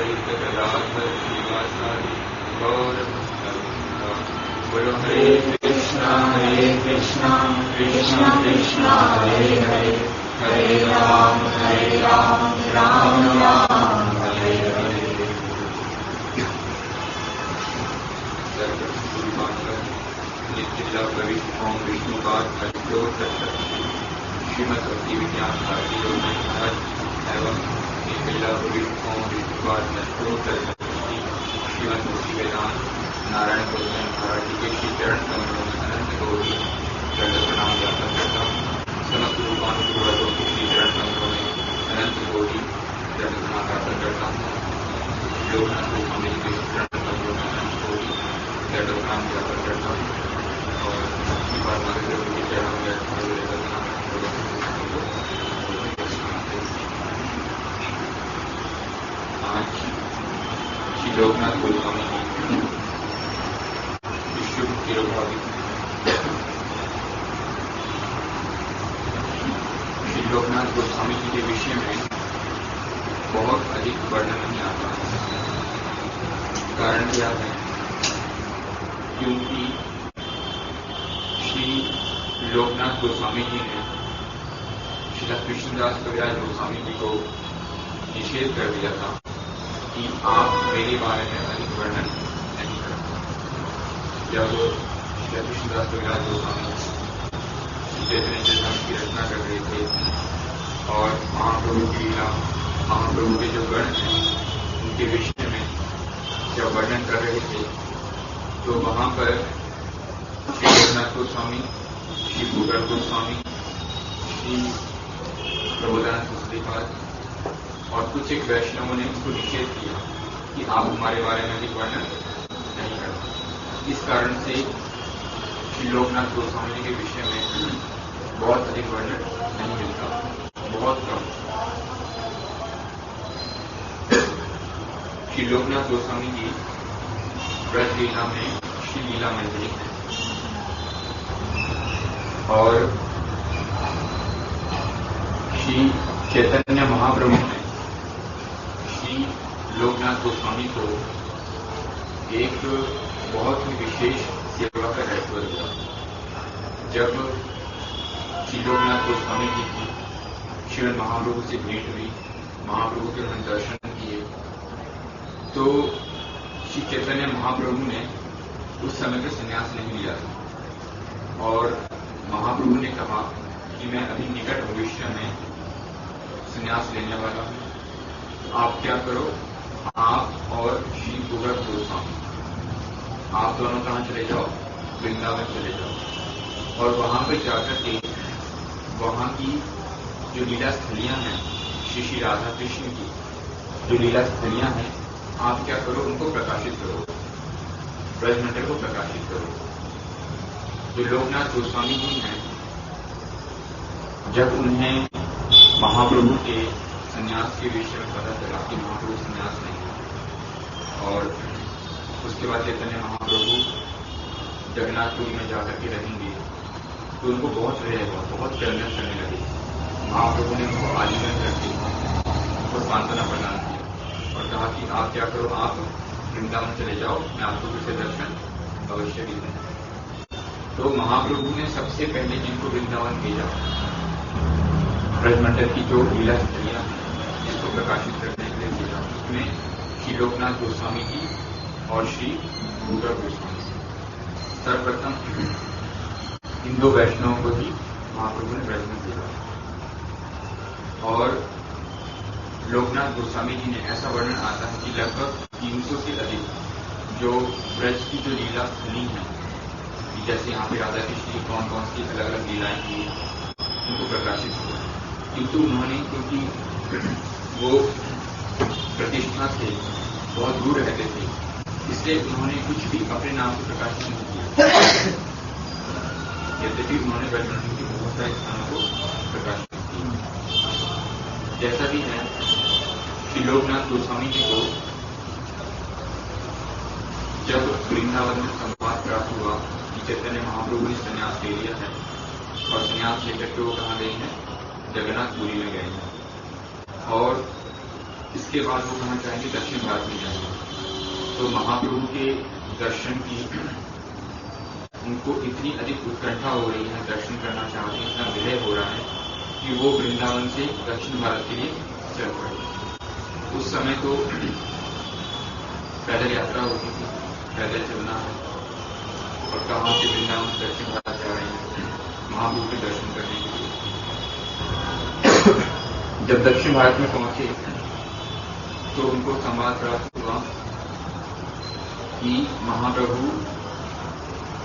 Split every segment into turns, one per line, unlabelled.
सहित राधा श्रीवासादि गौर बोलो हरे कृष्णा कृष्णा कृष्णा हरे हरे हरे राम राम राम हरे हरे। नित्य लीला प्रविष्ट ओम विष्णुपाद अष्टो श्रीमद भक्ति विज्ञान भारती महाराज एवं नित्य लीला प्रविष्ट ओम विष्णुपाद अष्टो श्रीमद भक्ति वेदांत नारायण गोस्वामी महाराज जी के श्री चरण कमलों में अनंत कोटि दंड प्रणाम ज्ञापन करता हूँ। समस्त रूपानुरूपों के श्री चरण कमलों में अनंत कोटि दंड प्रणाम ज्ञापन करता हूँ। लोकनाथ गोस्वामी जी के चरण कमलों में अनंत कोटि दंड प्रणाम ज्ञापन करता हूँ और श्री परमात्मा के चरणों में आज श्री लोकनाथ गोस्वामी जी विश्व तिरुभावी श्री लोकनाथ गोस्वामी जी के विषय में बहुत अधिक वर्णन नहीं आता है। कारण क्या है? क्योंकि श्री लोकनाथ गोस्वामी जी ने श्री कृष्णदास कविराज गोस्वामी जी को निषेध कर दिया था कि आप मेरे बारे में अधिक वर्णन नहीं करते। जब श्री कृष्णदास कविराज गोस्वामी चैतन्य चरितामृत की रचना कर रहे थे और महाप्रभु की लीला महाप्रभु के जो गण हैं उनके विषय में जब वर्णन कर रहे थे तो वहां पर श्री लोकनाथ गोस्वामी, श्री भूगर्भ गोस्वामी, श्री प्रबोधानंद सरस्वतीपाद और कुछ एक वैष्णवों ने उसको निषेध किया कि आप हमारे बारे में अधिक वर्णन नहीं करते। इस कारण से श्री लोकनाथ गोस्वामी जी के विषय में बहुत अधिक वर्णन नहीं मिलता, बहुत कम। श्री लोकनाथ गोस्वामी जी ब्रज लीला में श्री लीला मंजरी है और श्री चैतन्य महाप्रभु ने श्री लोकनाथ गोस्वामी को एक बहुत ही विशेष सेवा का दायित्व दिया। जब श्री लोकनाथ गोस्वामी जी की श्रीमद् महाप्रभु से भेंट हुई, महाप्रभु के उन्होंने दर्शन किए, तो श्री चैतन्य महाप्रभु ने उस समय पर संन्यास नहीं लिया था और महाप्रभु ने कहा कि मैं अभी निकट भविष्य में संन्यास लेने वाला हूं, आप क्या करो, आप और श्री भूगर्भ गोस्वामी आप दोनों कहां चले जाओ, वृंदावन चले जाओ और वहां पर जाकर के वहां की जो लीला स्थलियां हैं श्री श्री राधा कृष्ण की जो लीला स्थलियां हैं, आप क्या करो, उनको प्रकाशित करो, ब्रजमंडल को प्रकाशित करो। जो लोकनाथ गोस्वामी जी हैं, जब उन्हें महाप्रभु के संन्यास के विषय में पता चला कि महाप्रभु संन्यास नहीं और उसके बाद चैतन्य महाप्रभु जगन्नाथपुरी में जाकर के रहेंगे, तो उनको बहुत हृदय हुआ, बहुत चलने चलने लगे। महाप्रभु ने उनको आलिंगन करके उनको सांत्वना प्रदान किया और कहा कि आप क्या करो, आप वृंदावन चले जाओ, मैं आपको फिर से दर्शन अवश्य भी दूंगा। तो महाप्रभु ने सबसे पहले जिनको वृंदावन भेजा, ब्रजमंडल की जो लीला स्थलियां जिसको प्रकाशित करने के लिए भेजा, उसमें श्री लोकनाथ गोस्वामी जी और श्री भूगर्भ गोस्वामी। सर्वप्रथम इन दो वैष्णवों को ही महाप्रभु ने ब्रज में भेजा और लोकनाथ गोस्वामी जी ने ऐसा वर्णन आता है कि लगभग 300 से अधिक जो ब्रज की जो लीला स्थली है, जैसे यहाँ पे राधा कृष्ण की कौन कौन सी अलग अलग लीलाएं की उनको प्रकाशित किया, किंतु उन्होंने क्योंकि वो प्रतिष्ठा से बहुत दूर रहते थे, इसलिए उन्होंने कुछ भी अपने नाम से प्रकाशित नहीं किया। यद्यपि उन्होंने ब्रजमंडल के बहुत सारे स्थानों को प्रकाशित किया। जैसा भी है, श्री लोकनाथ गोस्वामी जी को जब वृंदावन में संवाद प्राप्त हुआ कि चैतन्य महाप्रभु ने संन्यास ले लिया है और संन्यास लेकर के वो कहाँ गए हैं, जगन्नाथपुरी में गए हैं और इसके बाद वो कहाँ जाएंगे, दक्षिण भारत में जाएंगे। तो महाप्रभु के दर्शन की उनको इतनी अधिक उत्कंठा हो रही है, दर्शन करना चाहते हैं, इतना विलय हो रहा है कि वो वृंदावन से दक्षिण भारत के लिए चल पड़े। उस समय तो पैदल यात्रा होती थी, पैदल चलना है, और कहाँ से वृंदावन दक्षिण भारत जा रहे हैं महाप्रभु के दर्शन करने के लिए। जब दक्षिण भारत में पहुंचे तो उनको संवाद प्राप्त हुआ कि महाप्रभु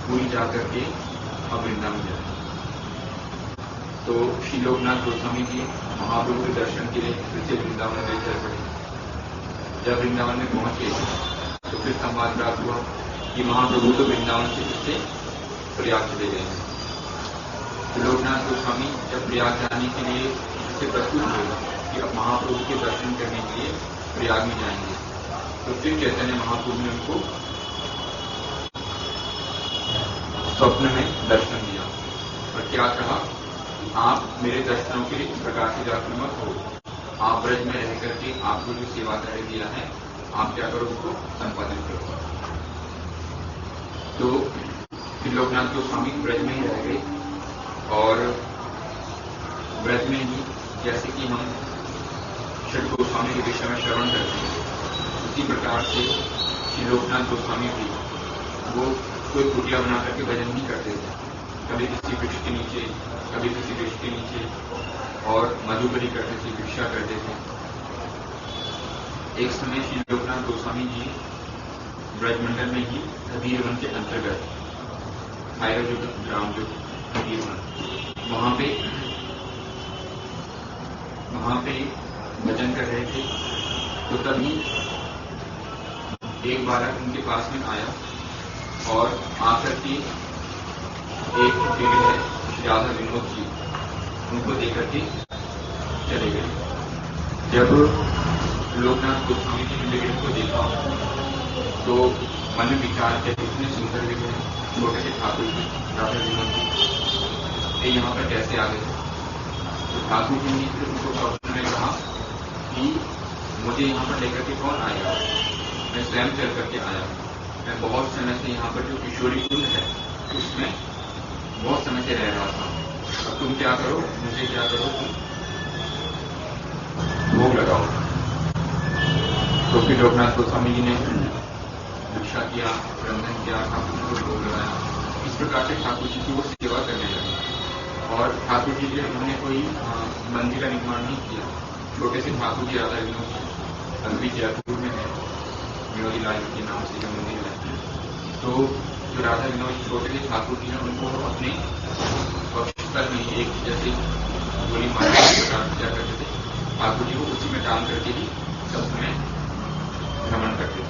पूरी जाकर के अब वृंदावन जाए। तो श्री लोकनाथ गोस्वामी जी महाप्रभु के दर्शन के लिए फिर से वृंदावन में चल पड़े। जब वृंदावन में पहुंचे तो फिर संवाद प्राप्त हुआ कि महाप्रभु तो वृंदावन से फिर से प्रयाग चले गए हैं। तो लोकनाथ गोस्वामी जब प्रयाग जाने के लिए इससे प्रस्तुत हुए कि अब महाप्रभु के दर्शन करने के लिए प्रयाग में जाएंगे, तो फिर चैतन्य महाप्रभु ने उनको स्वप्न में दर्शन दिया और क्या कहा, आप मेरे दर्शनों के लिए इस प्रकार से व्याकुल मत हो, आप ब्रज में रह करके आपको जो सेवा कार्य दिया है आप क्या करो, उसको संपादित करो। तो फिर लोकनाथ गोस्वामी ब्रज में ही रह गए और ब्रज में ही जैसे कि हम षट गोस्वामी के विषय में श्रवण करते हैं, उसी प्रकार से श्री लोकनाथ गोस्वामी भी वो कोई कुटिया बना करके भजन नहीं करते थे। कभी किसी वृक्ष के नीचे, कभी किसी वृक्ष के नीचे, और मधुकरी करते थे, भिक्षा करते थे। एक समय श्री लोकनाथ गोस्वामी जी ब्रजमंडल में ही कबीरवन के अंतर्गत आएगा जो ग्राम जो कबीरवन, वहां पे भजन कर रहे थे। तो तभी एक बालक उनके पास में आया और आकर के एक पेड़ है राधा विनोद जी, उनको देकर के चले गए। जब लोकनाथ गोस्वामी जी ने पेड़ को देखा तो मन में विचार किया, इतने सुंदर विग्रह छोटे से ठाकुर जी राधा विनोद जी ये यहाँ पर कैसे आ गए। तो ठाकुर जी ने फिर उनको स्वप्न में कहा कि मुझे यहाँ पर लेकर के कौन आएगा, मैं स्वयं चल करके आया। मैं बहुत समय से यहाँ पर जो किशोरी कुंड है उसमें बहुत समय से रह रहा था। अब तुम क्या करो, मुझे क्या करो, तुम भोग लगाओ। तो फिर लोकनाथ गोस्वामी जी ने भिक्षा किया, बंधन किया, ठाकुर जी को भोग लगाया। इस प्रकार से ठाकुर जी की वो सेवा करने लगे। और ठाकुर जी के उन्होंने कोई मंदिर का निर्माण नहीं किया। छोटे से ठाकुर जी राधा विनोद अभी जयपुर में है, विनोदी लाल के नाम से जो मंदिर है। तो जो राधा विनोद छोटे से ठाकुर जी ने उनको अपने पक्षस्थल में एक जैसे गोली मार किया करते थे, ठाकुर जी को उसी में डाल करके ही सब समय भ्रमण करते थे।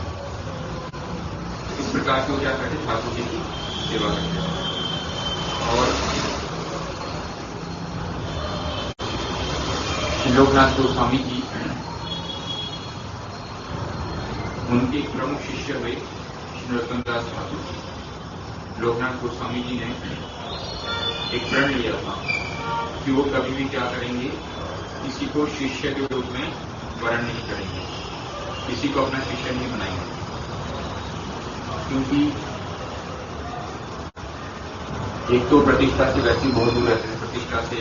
इस प्रकार से वो क्या करते, ठाकुर जी की सेवा करते थे। और लोकनाथ गोस्वामी जी उनके प्रमुख शिष्य हुए नरोत्तम दास ठाकुर जी। लोकनाथ गोस्वामी जी ने एक प्रण लिया था कि वो कभी भी क्या करेंगे, किसी को शिष्य के रूप में वर्ण नहीं करेंगे, किसी को अपना शिष्य नहीं बनाएंगे। क्योंकि एक तो प्रतिष्ठा से वैसे बहुत दूर रहते हैं, प्रतिष्ठा से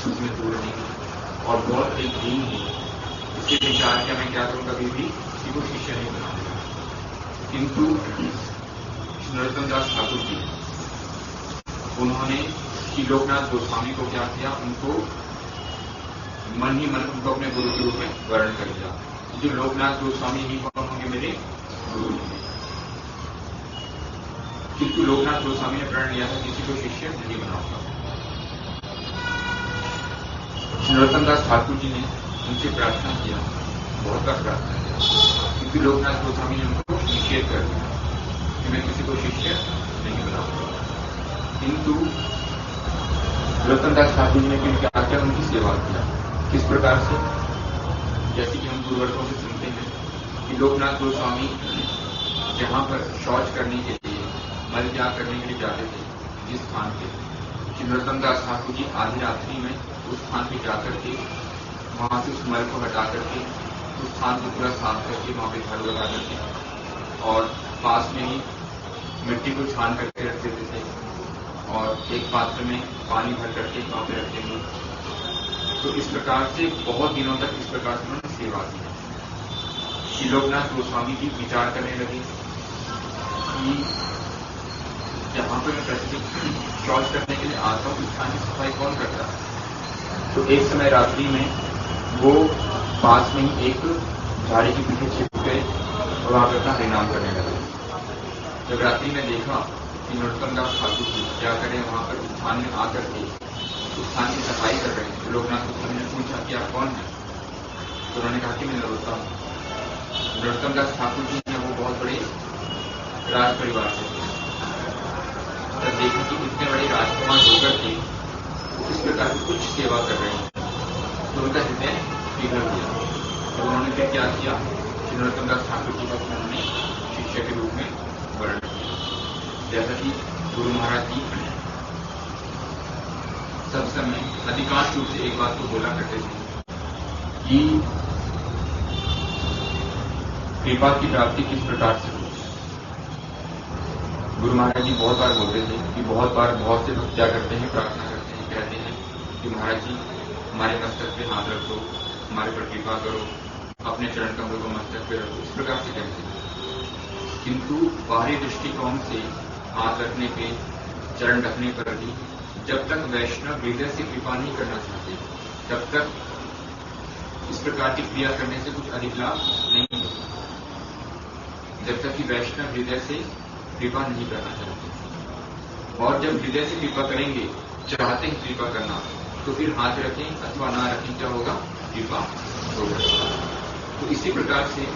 उसमें दूर नहीं, और बहुत एक दीन है। इसके विचार किया मैं क्या करूं, कभी भी किसी को शिष्य नहीं बनाऊंगा। किंतु नरोत्तम दास ठाकुर जी उन्होंने श्री लोकनाथ गोस्वामी को क्या किया, उनको मन ही मन उनको अपने गुरु के रूप में वर्ण कर दिया। जो लोकनाथ गोस्वामी ही कौन होंगे, मेरे गुरु होंगे। किंतु लोकनाथ गोस्वामी ने प्रण लिया था किसी को शिष्य नहीं बनाऊंगा। नरोत्तम दास ठाकुर जी ने उनसे प्रार्थना किया, बहुत बार प्रार्थना किया, क्योंकि लोकनाथ गोस्वामी ने उनको निषेध कर दिया कि मैं किसी को शिष्य नहीं बनाऊंगा। किंतु नरोत्तम दास ठाकुर जी ने फिर क्या किया, उनकी सेवा किया। किस प्रकार से, जैसे कि हम गुरुवर्गों से सुनते हैं कि लोकनाथ गोस्वामी जहां पर शौच करने के लिए, मल त्याग करने के लिए जाते थे, जिस स्थान पे, नरोत्तम दास ठाकुर जी आधी रात्रि में उस स्थान पे जाकर के वहां से उस मल को हटा करके उस स्थान को पूरा साफ करके वहाँ पे झाड़ू लगा करके और पास में ही मिट्टी को छान करके रख देते थे और एक पात्र में पानी भर करके वहाँ पे रख देंगे। तो इस प्रकार से बहुत दिनों तक इस प्रकार से उन्होंने सेवा की। श्री लोकनाथ गोस्वामी जी विचार करने लगे कि जहाँ पर मैं प्रतिदिन शौच करने के लिए आता हूँ, स्थान की सफाई कौन करता है। तो एक समय रात्रि में वो पास में ही एक झाड़ी के पीछे छिप गए और वहां पर अपना हरिनाम करने लगे। जब रात्रि में देखा कि नरोत्तम दास ठाकुर जी क्या करें वहां पर स्थान में आकर के स्थान की सफाई कर रहे हैं, तो लोकनाथ गोस्वामी ने पूछा कि आप कौन है। तो उन्होंने कहा कि मैं नरोत्तम दास ठाकुर जी हैं, वो बहुत बड़े राज परिवार से थे। जब देखा कि इतने बड़े राजकुमार होकर के इस प्रकार की कुछ सेवा कर रहे हैं तो उनका हृदय पिघल गया। तो उन्होंने फिर क्या किया कि नरोत्तम दास ठाकुर जी का उन्होंने शिष्य के रूप में वर्णन किया। जैसा कि गुरु महाराज जी सब समय अधिकांश रूप से एक बात को बोला करते थे कि कृपा की प्राप्ति किस प्रकार से हो। गुरु महाराज जी बहुत बार बोलते थे कि बहुत बार बहुत से लोग क्या करते हैं, प्रार्थना करते हैं, कहते हैं कि महाराज जी हमारे मस्तक पे हाथ रखो, हमारे पर कृपा करो, अपने चरण कमलों को मस्तक पे रखो, इस प्रकार से कहते हैं। किंतु बाहरी दृष्टिकोण से हाथ रखने पे, चरण रखने पर भी जब तक वैष्णव हृदय से कृपा नहीं करना चाहते तब तक इस प्रकार की क्रिया करने से कुछ अधिक लाभ नहीं होता। जब तक कि वैष्णव हृदय से कृपा नहीं करना चाहते, और जब हृदय से कृपा करेंगे, चाहते हैं कृपा करना, तो फिर हाथ रखें अथवा ना रखें क्या होगा, कृपा होगा। तो इसी प्रकार से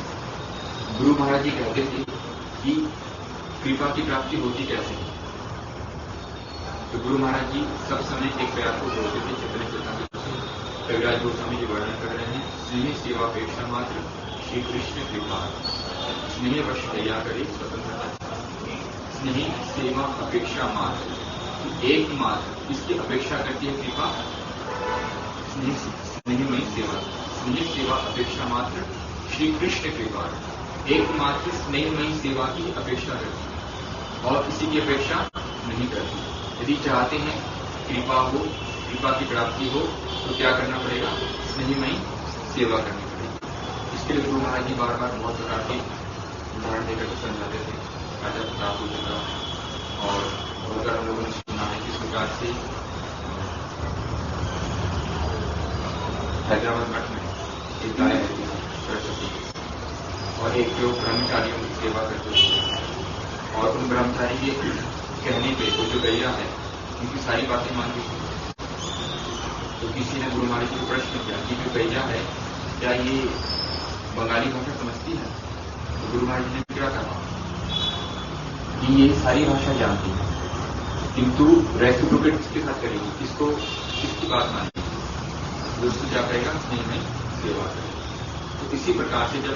गुरु महाराज जी कहते थे कि कृपा की प्राप्ति होती कैसे है। तो गुरु महाराज जी सब समय एक प्रयास को जोड़ते थे। चैतन्य चेतामृत से कविराज गोस्वामी जी वर्णन कर रहे हैं, स्नेह सेवा अपेक्षा मात्र श्री कृष्ण कृपा, स्नेह वश दया करे स्वतंत्रता, स्नेह सेवा अपेक्षा मात्र, एकमात्र इसकी अपेक्षा करती है कृपा, स्नेहमयी सेवा, स्नेह सेवा अपेक्षा मात्र श्री कृष्ण कृपा, एकमात्र स्नेहमयी सेवा की अपेक्षा करती है और किसी की अपेक्षा नहीं करती। यदि चाहते हैं कृपा हो, कृपा की प्राप्ति हो, तो क्या करना पड़ेगा, स्नेहमयी सेवा करनी पड़ेगी। इसके लिए गुरु महाराज जी बार बार बहुत प्रकार के उदाहरण देकर समझाते थे। राजा प्रताप जी का और बहुत बार हम लोगों ने सुना है किस प्रकार से हैदराबाद मठ में एक गाय रहती थी सरस्वती, और एक जो ब्रह्मचारियों की सेवा करते थे और उन ब्रह्मचारी के कहने पे वो जो गैया है उनकी सारी बातें मानती थी। तो किसी ने गुरु महाराज जी को प्रश्न किया कि जो गैया है क्या ये बंगाली भाषा समझती है। तो गुरु महाराज जी ने क्या कहा कि ये सारी भाषा जानती है, किंतु रेसिप्रोकेट किसके साथ करेगी, किसकी बात मानेगी, उसको क्या करेगा, स्नेह में सेवा करेगा। तो इसी प्रकार से जब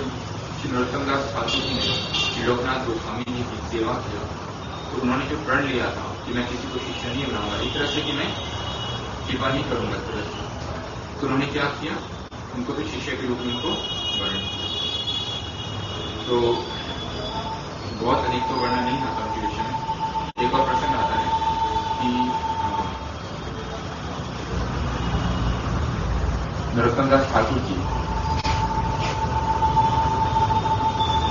श्री नरोत्तम दास ठाकुर जी ने श्री लोकनाथ गोस्वामी जी की सेवा किया तो उन्होंने जो प्रण लिया था कि मैं किसी को शिष्य नहीं बनाऊंगा, एक तरह से कि मैं कृपा नहीं करूंगा इस तरह से, तो उन्होंने क्या किया, उनको भी शिष्य के रूप में उनको वर्णन किया। तो बहुत अधिक तो वर्णन नहीं आता उनके विषय में। एक और प्रसंग आता है कि नरोत्तम दास ठाकुर जी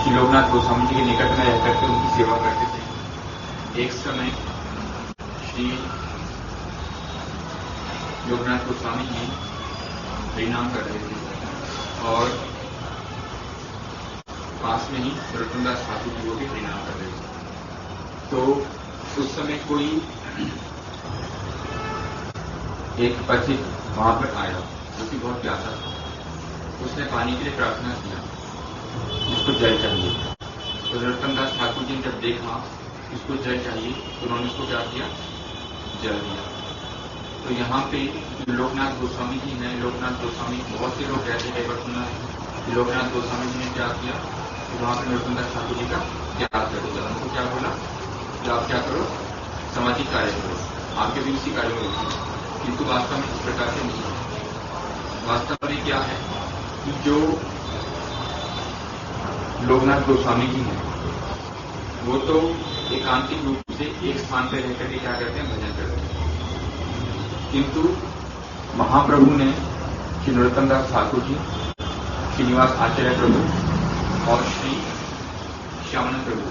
श्री लोकनाथ गोस्वामी जी के निकट में रह करके उनकी सेवा करते थे। एक समय श्री लोकनाथ गोस्वामी जी हरिनाम कर रहे थे और पास में ही नरोत्तम दास ठाकुर जी वो भी हरिनाम कर रहे थे। तो उस समय कोई एक पथिक वहां पर आया जो कि बहुत प्यासा था। उसने पानी के लिए प्रार्थना किया, उसको जल चाहिए। तो नरोत्तम दास ठाकुर जी ने जब देखा इसको जल चाहिए तो उन्होंने उसको क्या किया, जल दिया। तो यहाँ पे लोकनाथ गोस्वामी जी हैं, लोकनाथ गोस्वामी बहुत से लोग कहते हैं, पर सुना है लोकनाथ गोस्वामी जी ने क्या किया, तो वहाँ पे नरोत्तम दास ठाकुर जी का त्याग कर दिया। उनको क्या बोला कि आप क्या करो, सामाजिक कार्य करो, आपके भी उसी कार्य में होती है, किंतु वास्तव में इस प्रकार से नहीं है। वास्तव में क्या है कि जो लोकनाथ गोस्वामी जी हैं, वो तो एकांतिक रूप से एक स्थान पर रहकर के क्या करते हैं, भजन करते हैं। किंतु महाप्रभु ने श्री नरोत्तम दास ठाकुर जी, श्रीनिवास आचार्य प्रभु और श्री श्यामानंद प्रभु,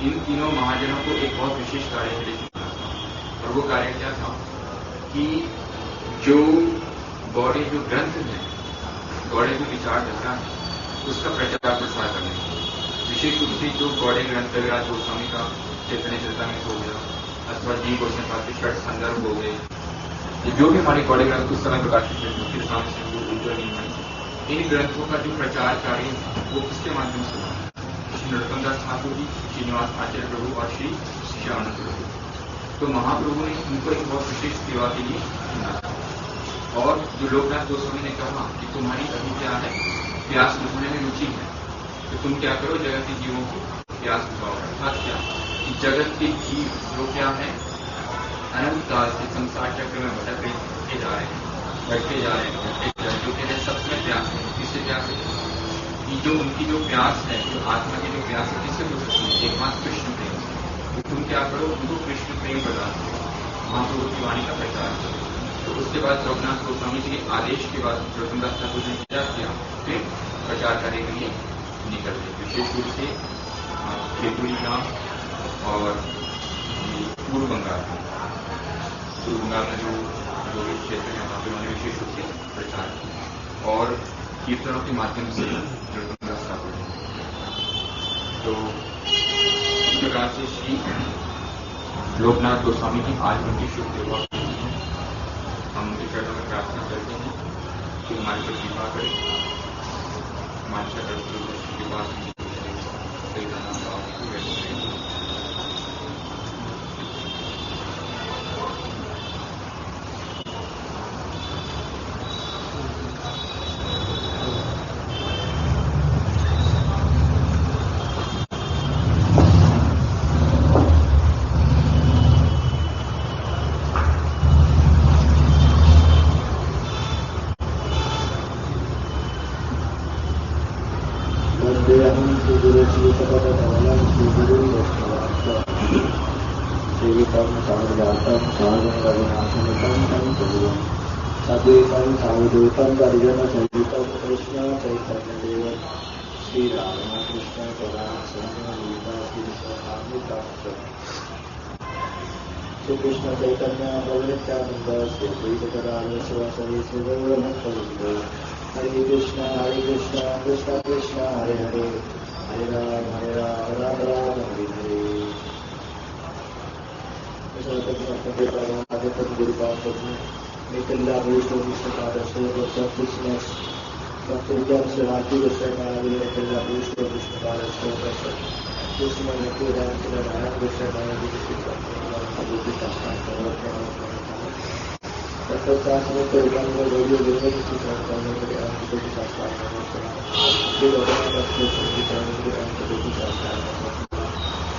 इन तीनों महाजनों को एक बहुत विशेष कार्य के लिए चुना। और वो कार्य क्या था कि जो गौड़े जो ग्रंथ है, गौड़े जो विचारधारा है, उसका प्रचार प्रसार करने, विशेष रूप से जो गौड़े ग्रंथ रविराज गोस्वामी का चैतन्य चरितामृत हो गया अथवा जी गोस्वामी पाद के षट संदर्भ हो गए, जो भी हमारे गौड़े ग्रंथ उस समय प्रकाशित हुए, इन ग्रंथों का जो प्रचार कार्य वो किसके माध्यम से हुआ, श्री नरोत्तम दास ठाकुर जी, श्रीनिवास आचार्य प्रभु और श्री श्यामानंद प्रभु। तो महाप्रभु ने उनको एक बहुत विशेष सेवा के लिए चुना। और जो लोकनाथ गोस्वामी ने कहा कि तुम्हारी अभी क्या है, प्यास बुझाने में रुचि है, तो तुम क्या करो, जगत के जीवों की प्यास बुझाओ। अर्थात क्या कि जगत के जीव जो क्या है, अनंत काल से संसार चक्र में भटकते जा रहे हैं, बढ़ते जा रहे हैं, जो कहते हैं सबसे प्यास है। किससे प्यास है? कि जो उनकी जो प्यास है, जो आत्मा की जो प्यास है, किससे बुझ सकती है? एकमात्र कृष्ण प्रेम। तो तुम क्या करो, उनको कृष्ण प्रेम प्रदान करो, महाप्रभु की वाणी का प्रचार करो। तो उसके बाद लोकनाथ गोस्वामी जी के आदेश के बाद नरोत्तम दास ठाकुर जी ने क्या किया, फिर प्रचार करने के लिए निकलते, विशेष रूप से त्रिपुरी गांव और पूर्व बंगाल में जो क्षेत्र है वहाँ पे उन्होंने विशेष रूप से प्रचार किया और कीर्तनों के माध्यम से नरोत्तम दास ठाकुर जी। तो इस प्रकार से श्री लोकनाथ गोस्वामी की आज उनकी शुभ सेवा हम उनके चरणों में प्रार्थना करते हैं कि हमारे पर कृपा करें, हमारे चरण के पास सही
सदेतं सावधूतं परिजन सहितं कृष्ण चैतन्यदेव श्री रामकृष्ण करुणासिंह श्री कृष्ण चैतन्य प्रवृत्तानंद श्री द्वैतराज शिवासरि श्री गौरभक्तवृंद। हरे कृष्ण कृष्ण कृष्ण हरे हरे, हरे Ram Ram Ram Hare Hare. Nicola Busto Vishnapada Sri Krishna Satyam Srati Vishnapada Nicola Busto Vishnapada Sri Krishna Nicola Raya Vishnapada Tathasana Purvanga Rodyo University Sarkana Antidote Sarkana Devodana Krishna Antidote Sarkana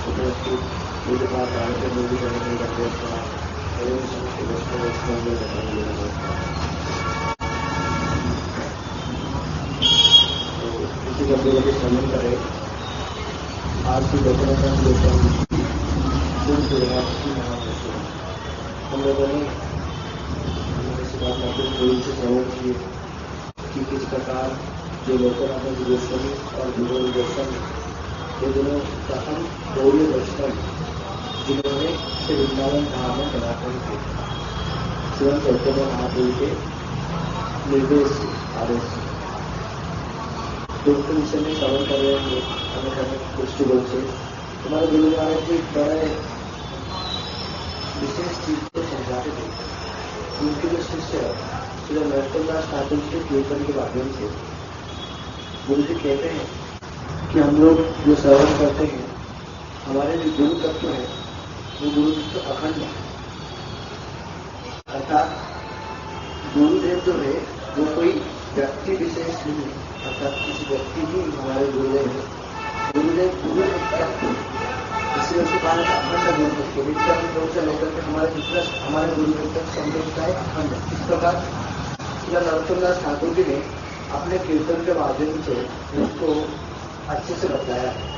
University Udapata Antidote Sarkana इसी का पूरा सम्मान करें। आज की घटना का हम लोगों ने इस बात थोड़ी सी सहयोग किए कि किस प्रकार जो लोकनाथ गोस्वामी और गुरु गोस्वामी ये दोनों प्रथम गौरी वैष्णव जिन्होंने श्री वृंदावन धाम में बनाते थे, शिवन चैतन्य महाप्रभु के निर्देश आदेश से। तो उनके विषय में श्रवण कर रहे हैं अनेक दृष्टिकोण से। हमारे गुरु महाराज जी बड़े विशेष चीज को समझाते थे। उनके जो शिष्य श्री नरोत्तम दास ठाकुर के कीर्तन के माध्यम से गुरु जी कहते हैं कि हम लोग जो श्रवण करते हैं, हमारे जो गुरु तत्व है वो गुरु तो अखंड है। अर्थात गुरुदेव जो है वो कोई व्यक्ति विशेष नहीं, अर्थात किसी व्यक्ति ही हमारे गुरुदेव है। गुरुदेव गुरु तत्व, इसलिए उसको कहा था अखंड गुरु तत्व। नित्यानंद से लेकर के हमारे गुरुदेव तक संदेश का है अखंड। इस प्रकार श्री नरोत्तम दास ठाकुर जी ने अपने कीर्तन के माध्यम से उसको अच्छे से बताया है।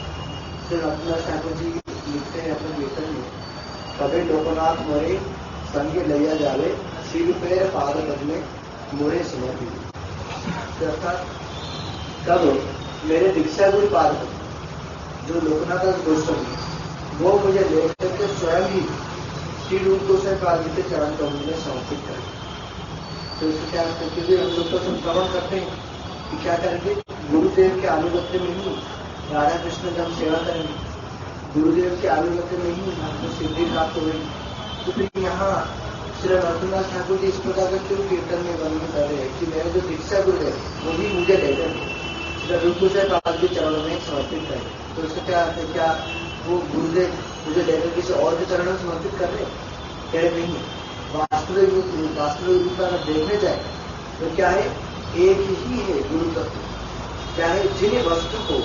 श्री रघुनाथ ठाकुर जी लिखते हैं अपने कीर्तन में, कभी लोकनाथ मोरे संगे लैया जावे, सिर पैर पाद बदले मोरे समर्पित। अर्थात कब मेरे दीक्षा गुरु पाद जो लोकनाथ गोस्वामी वो मुझे लेकर के स्वयं ही श्री रूप गोस्वामी पाद जी के चरण कमल में समर्पित करें। तो इससे क्या क्योंकि हम लोग तो संक्रमण करते हैं कि क्या करेंगे, गुरुदेव के आनुगत्य में ही राधा कृष्ण जब सेवा करेंगे, गुरुदेव के आनुगत्य में ही हमको सिद्धि प्राप्त होगी। तो फिर यहाँ श्री रघुनाथ ठाकुर जी इस प्रकार का क्यों कीर्तन में वर्णन कर रहे हैं कि मेरे जो दीक्षा गुरु है वो भी मुझे लेकर श्री रूप गोस्वामी पाद के चरणों में समर्पित करें। तो इससे क्या है, क्या वो गुरुदेव मुझे लेकर किसी और के चरणों में समर्पित कर रहे कह नहीं। वास्तविक रूप में अगर देखने जाए तो क्या है, एक ही है गुरु तत्व। क्या है, जिन वस्तु को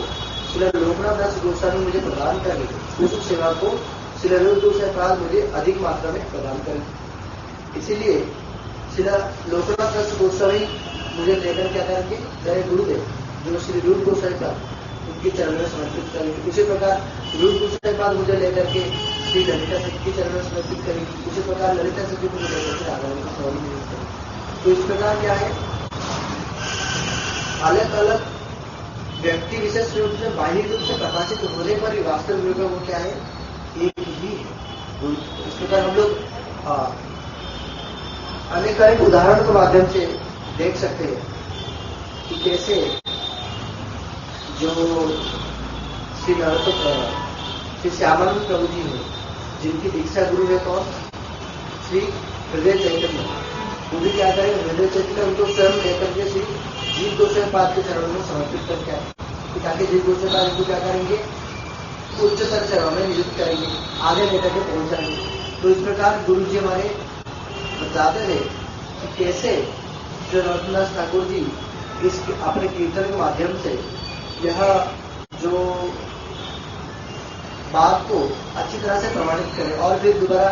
श्री लोकनाथ दास गोस्वामी मुझे प्रदान करें उस सेवा को श्री रूप गोस्वामी पाद मुझे अधिक मात्रा में प्रदान करें। इसीलिए श्री लोकनाथ दास गोस्वामी मुझे लेकर क्या करेंगे, मेरे गुरुदेव जो श्री रूप गोस्वामी पाद उनके चरण में समर्पित करेंगे। उसी प्रकार रूप गोस्वामी पाद मुझे लेकर के श्री ललिता सखी के चरण में समर्पित करेंगे। उसी प्रकार ललिता सखी को मुझे लेकर के राधा का स्वामी करेंगे। तो इस प्रकार क्या है, अलग अलग व्यक्ति विशेष रूप से बाह्य रूप से प्रकाशित होने पर ही वास्तविक रूप में वो क्या है, एक ही है। इस प्रकार हम लोग अनेक उदाहरण के माध्यम से देख सकते हैं कि कैसे जो श्री श्री श्यामानंद प्रभु जी हैं, जिनकी दीक्षा गुरु है कौन, श्री हृदय चैतन्य, मुझे क्या करें, हृदय चैतन्य उनको स्वयं लेकर के श्री जीव गोस्वामी पाद के चरणों में समर्पित करके आए ताकि जीव गोस्वामी पाद को क्या करेंगे, उच्चतर चरणों में नियुक्त करेंगे, आगे लेकर के पहुंचाएंगे। तो इस प्रकार गुरु जी हमारे बताते थे कि कैसे श्री रघुनाथ ठाकुर जी इस अपने कीर्तन के माध्यम से यह जो बात को अच्छी तरह से प्रमाणित करें। और फिर दोबारा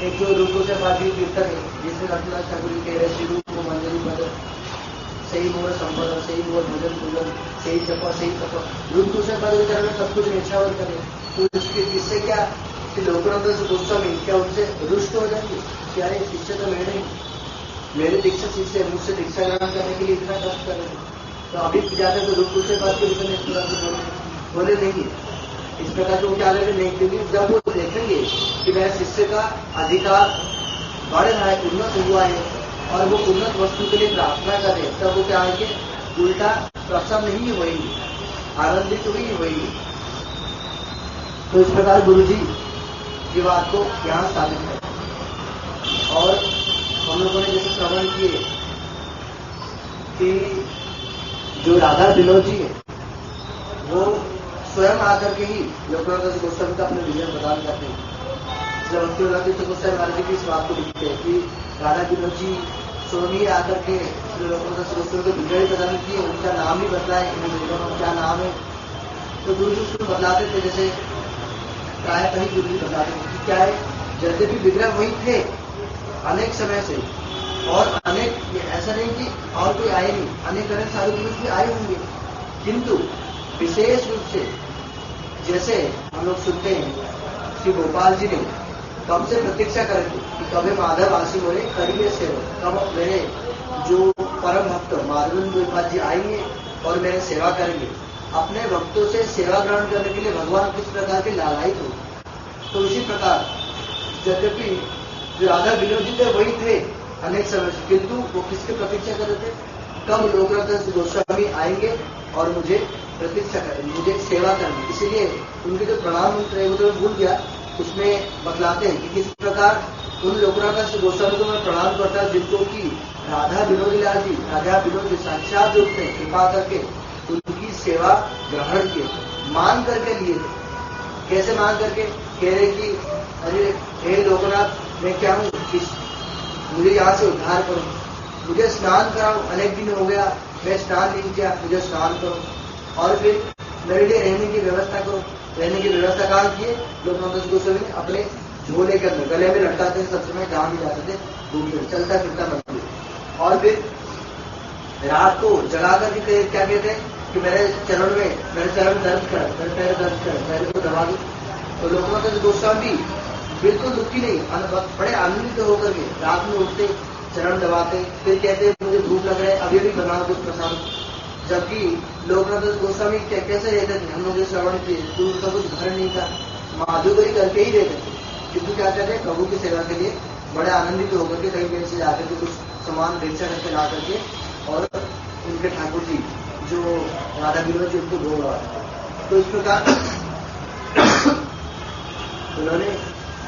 एक जो रूप गोस्वामी पाद की कीर्तन है जिसमें रघुनाथ ठाकुर जी कह रहे श्री रूप को मंजरी बदल सही मोर संपदा, सही मोर भजन पूजन, सही जपा सही तपा, रूप गोस्वामी पाद के चरण में सब कुछ निछावर करें। तो इससे क्या कि लोकनाथ गोस्वामी क्या उनसे रुष्ट हो जाएंगे, क्या है शिष्य तो मैं नहीं, मेरे दीक्षा शिष्य मुझसे दीक्षा ग्रहण करने के लिए इतना कष्ट कर रहे हैं। तो अभी जाते तो रूप गोस्वामी पाद के विषय में इस प्रकार से बोले नहीं, इस प्रकार से वो क्या लगे नहीं, क्योंकि जब वो देखेंगे कि मेरे शिष्य का अधिकार बढ़ रहा है, उन्नत हुआ है और वो उन्नत वस्तु के लिए प्रार्थना कर रहे, तब वो क्या आएंगे, उल्टा प्रसन्न नहीं होंगे, आनंदित हुई होंगे। तो इस प्रकार गुरु जी की बात को यहाँ साबित है। और हम लोगों ने जैसे श्रवण किए कि जो राधा विनोद जी है वो स्वयं आकर के ही लोकनाथ दास गोस्वामी का अपने विजय प्रदान करते हैं। जब भक्ति गोस्वामी महाराज जी की इस बात को लिखते हैं कि राधा विनोद जी स्वयं ही आकर के लोकनाथ दास गोस्वामी को विजय प्रदान किए, उनका नाम भी बदला है, क्या नाम है। तो गुरु जी उसको बदलाते थे, जैसे प्राय कहीं गुरु जी बताते थे कि क्या है, यद्यपि विग्रह वही थे अनेक समय से, और अनेक ऐसा नहीं कि और कोई आए नहीं, अनेक सारे पुरुष भी आए होंगे, किंतु विशेष रूप से जैसे हम लोग सुनते हैं श्री गोपाल जी ने कब से प्रतीक्षा करेंगे कि कभी माधव आशी बोले करिए सेवा, कब मेरे जो परम भक्त माधवेंद्र गोपाल जी आएंगे और मेरे सेवा करेंगे। अपने भक्तों से सेवा ग्रहण करने के लिए भगवान किस प्रकार के लालायित हो। तो इसी प्रकार यद्यपि जो राधा विनोद जी थे वही थे अनेक समय से, किंतु वो किसके प्रतीक्षा कर रहे थे, कब लोकनाथ दास गोस्वामी आएंगे और मुझे प्रतीक्षा करेंगे, मुझे सेवा करेंगे। इसलिए उनके जो प्रणाम मंत्र है वो तो भूल गया, उसमें बतलाते हैं कि किस प्रकार उन लोकनाथ दास गोस्वामी को मैं प्रणाम करता हूं जिनको कि राधा विनोद लाल जी, राधा विनोद जी साक्षात रूप में कृपा करके उनकी सेवा ग्रहण किए, मान करके लिए थे। कैसे मान करके, कह रहे कि अरे हे लोकनाथ मैं क्या हूँ, मुझे यहाँ से उद्धार करो, मुझे स्नान कराओ, अनेक दिन हो गया मैं स्नान नहीं किया, मुझे स्नान करो, और फिर मेरे लिए रहने की व्यवस्था करो। रहने की व्यवस्था कहाँ किए, लोकनाथ दास गोस्वामी ने अपने झोले के अंदर गले में लटकाते थे, सब समय जहाँ भी जाते थे घूमते चलता फिरता मंदिर। और फिर रात को जगा कर क्या कहते हैं कि मेरे चरण दर्द कर, मेरे पैर दर्द कर, पैर को दबा दो। तो लोकनाथ गोस्वामी बिल्कुल दुखी नहीं, बड़े आनंदित होकर के रात में उठते, चरण दबाते, फिर कहते मुझे भूख लग रहा है, अभी भी बनाओ कुछ प्रसाद। जबकि लोकनाथ गोस्वामी कैसे रहते थे, हम लोग श्रवण किए, तो उनका कुछ घर नहीं था, माधुकरी करके ही रहते थे, किंतु क्या कहते हैं प्रभु की सेवा के लिए बड़े आनंदित होकर के कहीं कहीं से जाकर के कुछ सामान बेचा करके ला करके और उनके ठाकुर जी जो राधा विनोद जी उनको भोग लगाते। तो इस प्रकार उन्होंने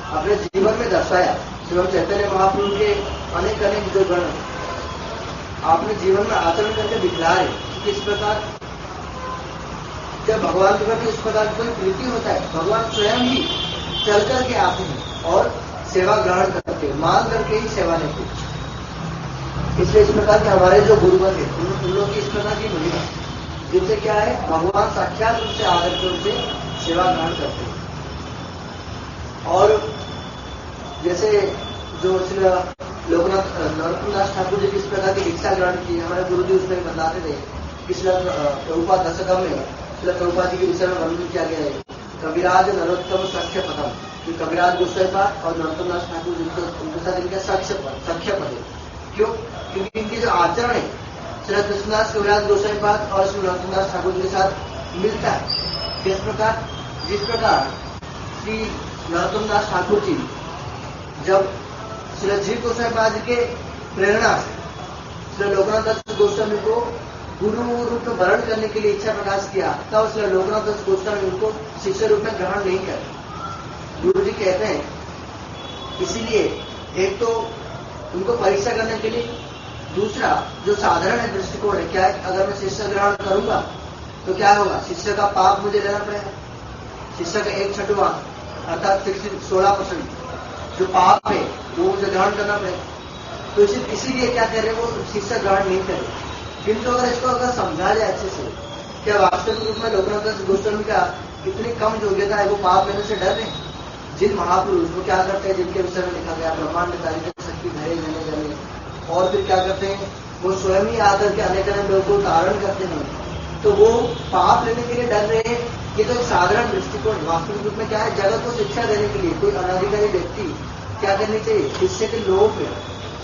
अपने जीवन में दर्शाया। श्री चैतन्य महाप्रभु के अनेक अनेक जो गण आपने जीवन में आचरण करके दिखलाए कि इस प्रकार जब भगवान के प्रति इस प्रकार कोई प्रीति होता है, भगवान स्वयं ही चल करके आते हैं और सेवा ग्रहण करते हैं, मांग करके ही सेवा लेते हैं। इसलिए इस प्रकार के हमारे जो गुरुवर है उन लोगों की इस प्रकार की महिमा, जिनसे क्या है भगवान साक्षात रूप से आकर के उनसे सेवा ग्रहण करते हैं। और जैसे जो श्री लोकनाथ नरोत्तम दास ठाकुर जी किस प्रकार की दीक्षा ग्रहण की, हमारे गुरु जी उसमें बताते थे कि श्री प्रभुपाद दशकम में श्री प्रभुपाद जी के विषय में वर्णन किया गया है, कविराज नरोत्तम सख्य पदम, कि कविराज गोस्वामी और नरोत्तम दास ठाकुर जी उनके साथ इनका सख्य पद है। क्यों? क्योंकि इनकी जो आचरण है श्री कृष्णदास कविराज गोस्वामी पाद और श्री नरोत्तम दास ठाकुर जी के साथ मिलता है। किस प्रकार? जिस प्रकार श्री नरोत्तम दास ठाकुर जी जब श्री जीव गोस्वामी पाद के प्रेरणा से श्री लोकनाथ दास गोस्वामी को गुरु रूप में वर्ण करने के लिए इच्छा प्रकाश किया, तब श्री लोकनाथ दास गोस्वामी उनको शिष्य रूप में ग्रहण नहीं कर। गुरु जी कहते हैं इसीलिए एक तो उनको परीक्षा करने के लिए, दूसरा जो साधारण है दृष्टिकोण है, क्या है अगर मैं शिष्य ग्रहण करूंगा तो क्या होगा, शिष्य का पाप मुझे लेना पड़ेगा। शिष्य का 1/6 अर्थात 16% जो पाप है वो मुझे ग्रहण करना पड़ेगा। तो इसीलिए क्या कह रहे हैं वो शिष्य ग्रहण नहीं करे। किंतु अगर इसको अगर समझा जाए अच्छे से, क्या वास्तविक रूप में लोकनाथ दास गोस्वामी का इतनी कम योग्यता है, वो पाप लेने से डर रहे। जिन महापुरुष वो क्या करते हैं, जिनके विषय में लिखा गया ब्रह्मांड तारीख शक्ति भरे जने जने, और फिर क्या करते हैं वो स्वयं ही आकर के अनेक अनेक लोगों को धारण करते हैं, तो वो पाप लेने के लिए डर रहे हैं। ये तो एक साधारण दृष्टिकोण। वास्तविक रूप में क्या है, जगत को शिक्षा देने के लिए कोई अनाधिकारी व्यक्ति क्या करनी चाहिए, शिष्य के लोभ में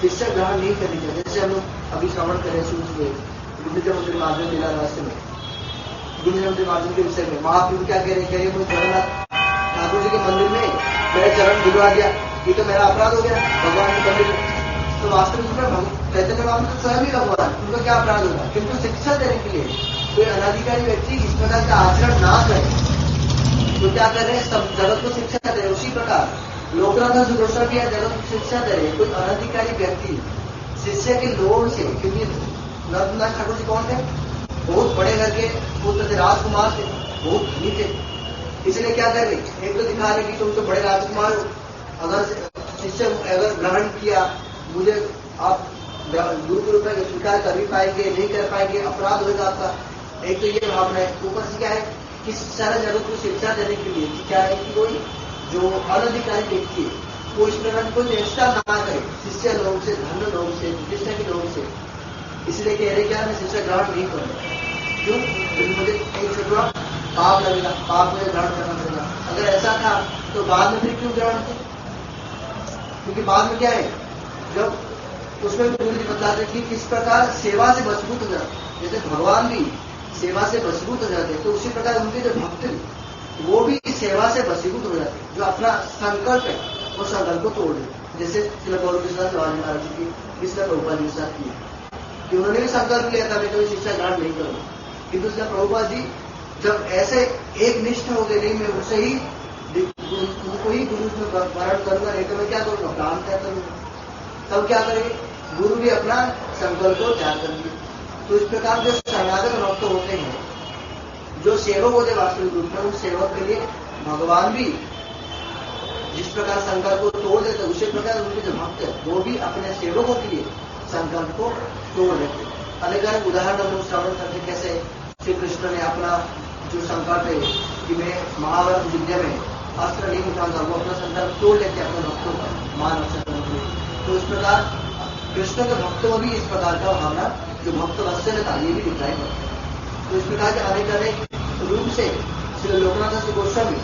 शिष्य ग्रहण नहीं करनी चाहिए। जैसे हम लोग अभी श्रवण करें शुरू हुए गुंडीचर मंदिर मार्जन लीला रहस्य में, गुंडीचर मंदिर मार्जन के विषय में महाप्रभु क्या कह रहे हैं, मुझे जगन्नाथ ठाकुर जी के मंदिर में मेरे चरण भिजवा दिया, ये तो मेरा अपराध हो गया भगवान के मंदिर में। तो वास्तविक में चैतन्य महाप्रभु स्वयं ही भगवान, उनका क्या अपराध होगा। किंतु शिक्षा देने के लिए कोई अनाधिकारी व्यक्ति इस प्रकार का आचरण ना करे तो क्या कर रहे हैं, सब जगत को शिक्षा दे रहे। उसी प्रकार लोकनाथ दास गोस्वामी जगत को शिक्षा दे रहे। कोई अनाधिकारी व्यक्ति शिष्य के लोभ से, क्योंकि नरोत्तम दास ठाकुर जी कौन थे, बहुत बड़े घर के पुत्र थे, राजकुमार थे, बहुत धनी थे। इसलिए क्या कर रहे, एक तो दिखा रहे कि तुम तो बड़े राजकुमार हो, अगर शिष्य अगर ग्रहण किया मुझे आप गुरु के रूप में स्वीकार कर भी पाएंगे, नहीं कर पाएंगे, अपराध होगा आपका। एक तो ये भावना है। ऊपर से क्या है कि सारा जगत को शिक्षा देने के लिए क्या है कि कोई जो अनधिकारी व्यक्ति है वो इस प्रकार कोई चेष्टा ना करे शिष्य लोग से, धन लोग से, प्रतिष्ठा के लोग से। इसलिए कह रहे क्या मैं शिक्षा ग्रहण नहीं करूंगा। क्यों? क्योंकि मुझे 1/6 पाप लगेगा, पाप मुझे ग्रहण करना पड़ेगा। अगर ऐसा था तो बाद में फिर क्यों ग्रहण थे? क्योंकि बाद में क्या है, जब उसमें गुरु जी बताते कि किस प्रकार सेवा से मजबूत हो जाते, जैसे भगवान भी सेवा से मजबूत हो जाते, तो उसी प्रकार उनके जो भक्त हैं वो भी सेवा से मजबूत हो जाते, जो अपना संकल्प है वो संकल्प को तोड़ देते। जैसे श्री गौर के साथ जवाहर महाराज जी की कृष्ण प्रभुपाद जी के साथ की, कि उन्होंने भी संकल्प लिया था मैं कभी शिक्षा ग्रहण नहीं करूंगा, किंतु श्री प्रभुपाद जी जब ऐसे एक निष्ठ हो गए, नहीं मैं उसे ही उनको ही गुरु में वर्ण करूंगा, नहीं तो मैं क्या करूंगा, प्राण त्याग करूंगा। तब क्या करेंगे, गुरु भी अपना संकल्प को त्याग करेंगे। तो इस प्रकार जो शरणागत भक्त होते हैं, जो सेवक होते वास्तविक रूप में, उस सेवक के लिए भगवान भी जिस प्रकार संकल्प को तोड़ देते, उसी प्रकार उनके जो भक्त है वो भी अपने सेवकों के लिए संकल्प को तोड़ देते। अनेक उदाहरण हम लोग श्रवण करते, कैसे श्री कृष्ण ने अपना जो संकल्प है कि मैं महाभारत युद्ध में अस्त्र नहीं उठाऊंगा, वो अपना संकल्प तोड़ लेते अपने भक्तों का मान रक्षा करने के लिए। तो इस प्रकार कृष्ण के भक्तों में भी इस प्रकार का भावना जो भक्त वत्सलता ये भी दिखाई पड़ता है। तो इस प्रकार के अनेक अनेक रूप से श्री लोकनाथ दास गोस्वामी,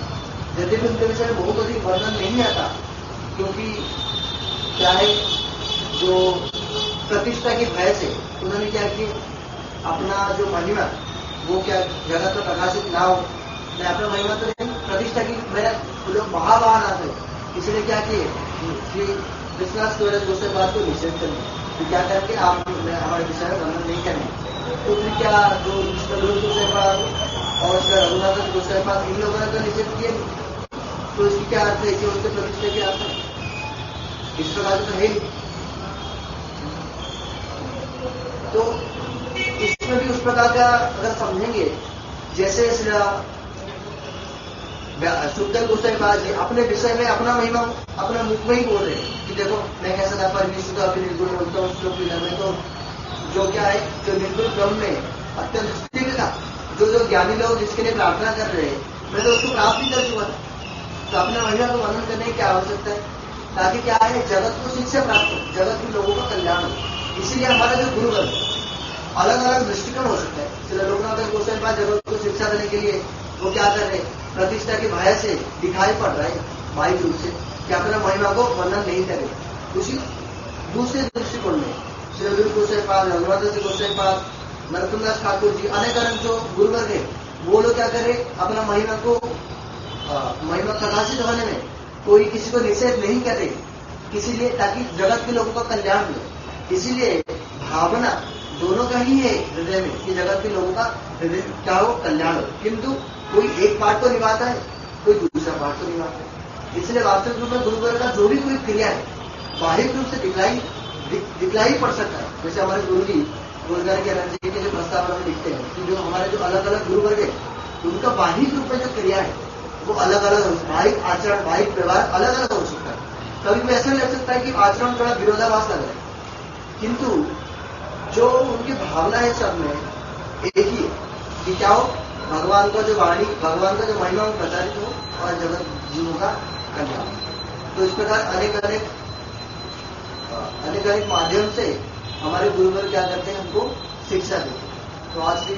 यद्यपि उनके विषय में बहुत अधिक वर्णन नहीं आता, क्योंकि क्या है, जो प्रतिष्ठा की भय से उन्होंने क्या किया, अपना जो महिमा वो क्या जगत में प्रकाशित ना हो, मैं अपना महिमा तो नहीं, प्रतिष्ठा की मेरा लोग महावान आते, इसलिए क्या किए, श्री विश्वास गोस्वामी बात को निषेध करने, तो क्या करके आप हमारे विषय में वर्णन नहीं करेंगे। तो फिर क्या जो गोस्वामी और श्री रघुनाथ गोस्वामी पास इन लोगों ने तो निषेध किए, तो इसकी क्या अर्थ है कि उनके प्रतिष्ठा के अर्थ है, इस प्रकार तो है नहीं। तो इसमें भी उस प्रकार का अगर समझेंगे, जैसे सुखदेव गोस्वामी पाद जी अपने विषय में अपना महिमा अपना मुख में ही बोल रहे हैं कि देखो मैं कैसा था, परमेश्वर का अभी निर्गुण बोलता हूँ श्लोक में, तो जो क्या है, जो निर्गुण ब्रह्म में अत्यंत स्थिर था, जो ज्ञानी लोग जिसके लिए प्रार्थना कर रहे हैं, मैं तो उसको प्राप्त ही कर चुका था। तो अपने महिमा को वर्णन करने की क्या आवश्यकता है, ताकि क्या है, जगत को शिक्षा प्राप्त हो, जगत के लोगों का कल्याण हो। इसीलिए हमारा जो गुरुवर्ग अलग अलग दृष्टिकोण हो सकता है। श्री लोकनाथ गोस्वामी पाद जगत को शिक्षा देने के लिए वो क्या कर रहे हैं, प्रतिष्ठा के भय से दिखाई पड़ रहा है बाह्य रूप से कि अपना महिमा को वर्णन नहीं करे। उसी दूसरे दृष्टिकोण में श्री गुरु गोस्वामी पाद, रघुनाथ गोस्वामी पाद, नरोत्तम दास ठाकुर जी, अनेक अनेक जो गुरुवर्ग है, वो लोग क्या करे, अपना महिमा को महिमा प्रकाशित होने में कोई किसी को निषेध नहीं करे, इसीलिए ताकि जगत के लोगों का कल्याण हो। इसीलिए भावना दोनों का ही है हृदय में कि जगत के लोगों का हृदय क्या हो, कल्याण हो, किंतु कोई एक पार्ट तो निभाता है, कोई दूसरा पार्ट तो निभाता है। इसलिए वास्तविक रूप में गुरुवर्ग का जो भी कोई क्रिया है बाह्य रूप से दिखलाई पड़ सकता है। जैसे हमारे गुरु जी रोजगार की एनर्जी के जो प्रस्ताव में लिखते हैं कि जो हमारे जो अलग अलग गुरुवर्ग है उनका बाह्य रूप में जो क्रिया है वो अलग अलग हो, बाहिक आचरण बाहिक व्यवहार अलग अलग हो सकता है। कभी भी ऐसा लग सकता है कि आचरण थोड़ा विरोधाभास लग रहा है, किंतु जो उनकी भावना है सब में एक ही है कि क्या हो, भगवान का जो वाणी, भगवान का जो महिमा वो प्रचारित हो और जगत जीवों का कल्याण। तो इस प्रकार अनेक अनेक माध्यम से हमारे गुरुवर क्या करते हैं, हमको शिक्षा देते हैं। तो आज भी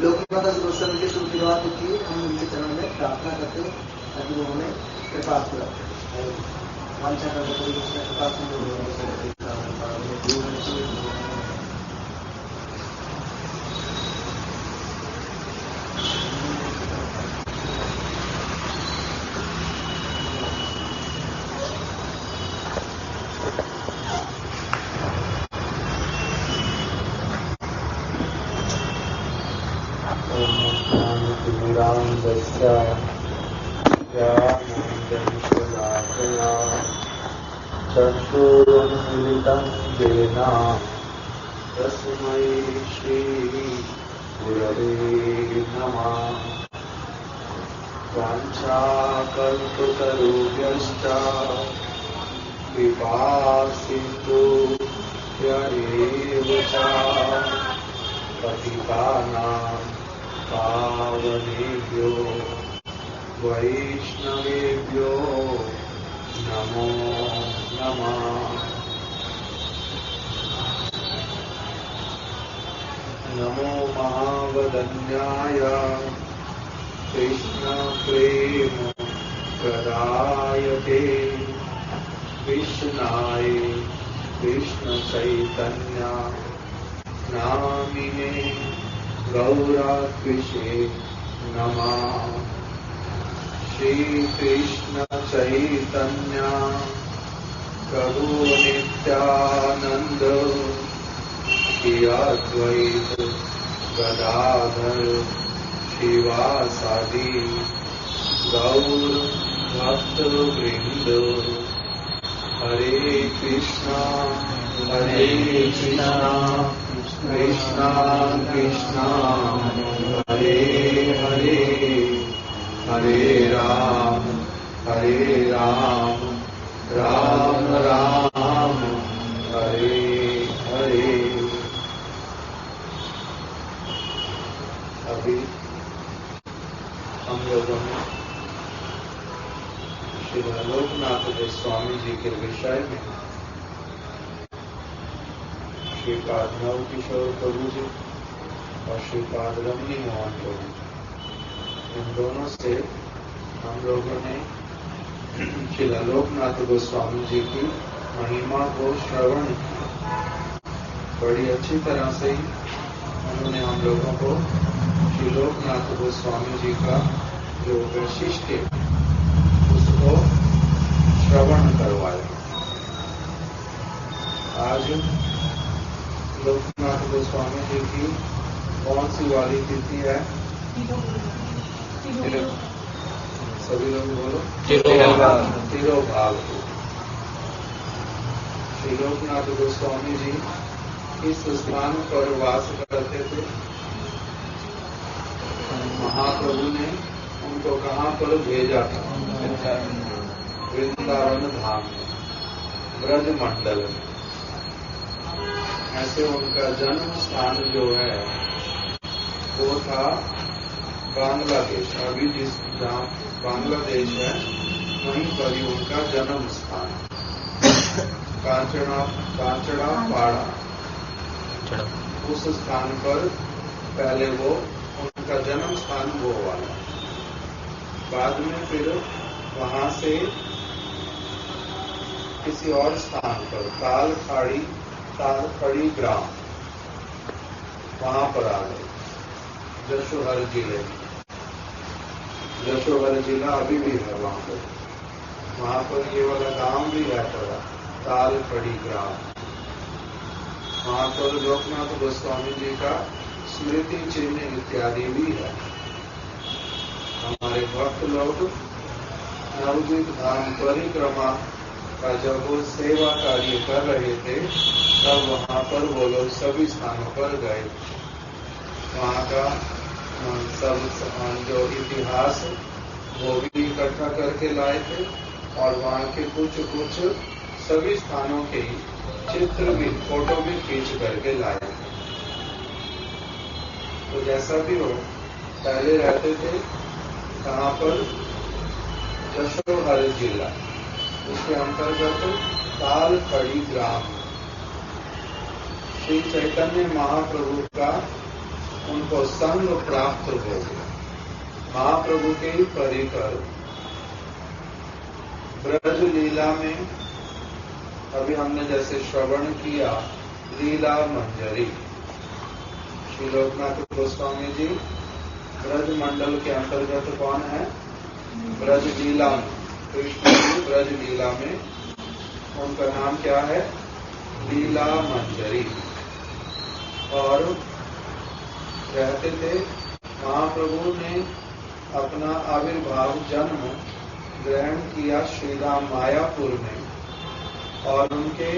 लोकनाथ दास गोस्वामी के शुभ दिनवार की हम उनके चरण में प्रार्थना करते हैं ताकि वो हमें कृपा करें। वांछा
चक्षुरुन्मिलितं येन तस्मै श्री गुरवे नमः। वाञ्छाकल्पतरुभ्यश्च कृपासिन्धुभ्य एव च पतितानां पावनेभ्यो वैष्णवेभ्यो नमो नमः। नमो महावदन्याय कृष्ण प्रेम प्रदायते कृष्णाय कृष्ण चैतन्य नामिने गौराकृषे नमः। श्री कृष्ण चैतन्य प्रभु नित्यानंद श्री अद्वैत गदाधर शिवासादि गौर भक्त वृंद। हरे कृष्णा कृष्णा कृष्णा हरे हरे, हरे राम राम राम हरे हरे। अभी हम लोगों ने श्री लोकनाथ गोस्वामी जी के विषय में श्री कान्हव किशोर प्रभु जी और श्रीपाद रमणी मोहन प्रभु, इन दोनों से हम लोगों ने श्री लोकनाथ गोस्वामी जी की महिमा को श्रवण किया। बड़ी अच्छी तरह से उन्होंने हम लोगों को श्री लोकनाथ गोस्वामी जी का जो वैशिष्ट है उसको श्रवण करवाया। आज लोकनाथ गोस्वामी जी की कौन सी वाली तिथि है? सभी लोग बोलो। तिरोभाव। श्री लोकनाथ गोस्वामी जी इस स्थान पर वास करते थे। महाप्रभु ने उनको कहाँ पर भेजा था? वृंदावन धाम में, ब्रज मंडल में। ऐसे उनका जन्म स्थान जो है वो था बांग्लादेश। अभी जिस जहाँ बांग्लादेश है वहीं पर ही उनका जन्म स्थान, कांचड़ा पाड़ा, उस स्थान पर पहले वो उनका जन्म स्थान वो वाला। बाद में फिर वहां से किसी और स्थान पर तालखड़ी ग्राम, वहां पर आ गए, जशोहर जिले में। जशोहर जिला अभी भी है वहां पर ये वाला गांव भी है पड़ा, तालखड़ी ग्राम। वहां पर लोकनाथ गोस्वामी जी का स्मृति चिन्ह इत्यादि भी है। हमारे भक्त लोग नवद्वीप धाम परिक्रमा का जब वो सेवा कार्य कर रहे थे तब वहां पर वो लोग सभी स्थानों पर गए। वहां का सब जो इतिहास वो भी इकट्ठा करके लाए थे और वहां के कुछ सभी स्थानों के चित्र भी, फोटो भी खींच करके लाए थे। तो जैसा भी हो, पहले रहते थे कहाँ पर? जशोहर जिला, उसके अंतर्गत तालखड़ी ग्राम। श्री चैतन्य महाप्रभु का उनको संग प्राप्त हो गया। महाप्रभु के ही परिकर ब्रज लीला में अभी हमने जैसे श्रवण किया, लीला मंजरी। श्री लोकनाथ गोस्वामी जी ब्रज मंडल के अंतर्गत कौन है? ब्रज लीला में, कृष्ण जी ब्रज लीला में, उनका नाम क्या है? लीला मंजरी। और रहते थे, महाप्रभु ने अपना आविर्भाव जन्म ग्रहण किया श्रीराम मायापुर में। और उनके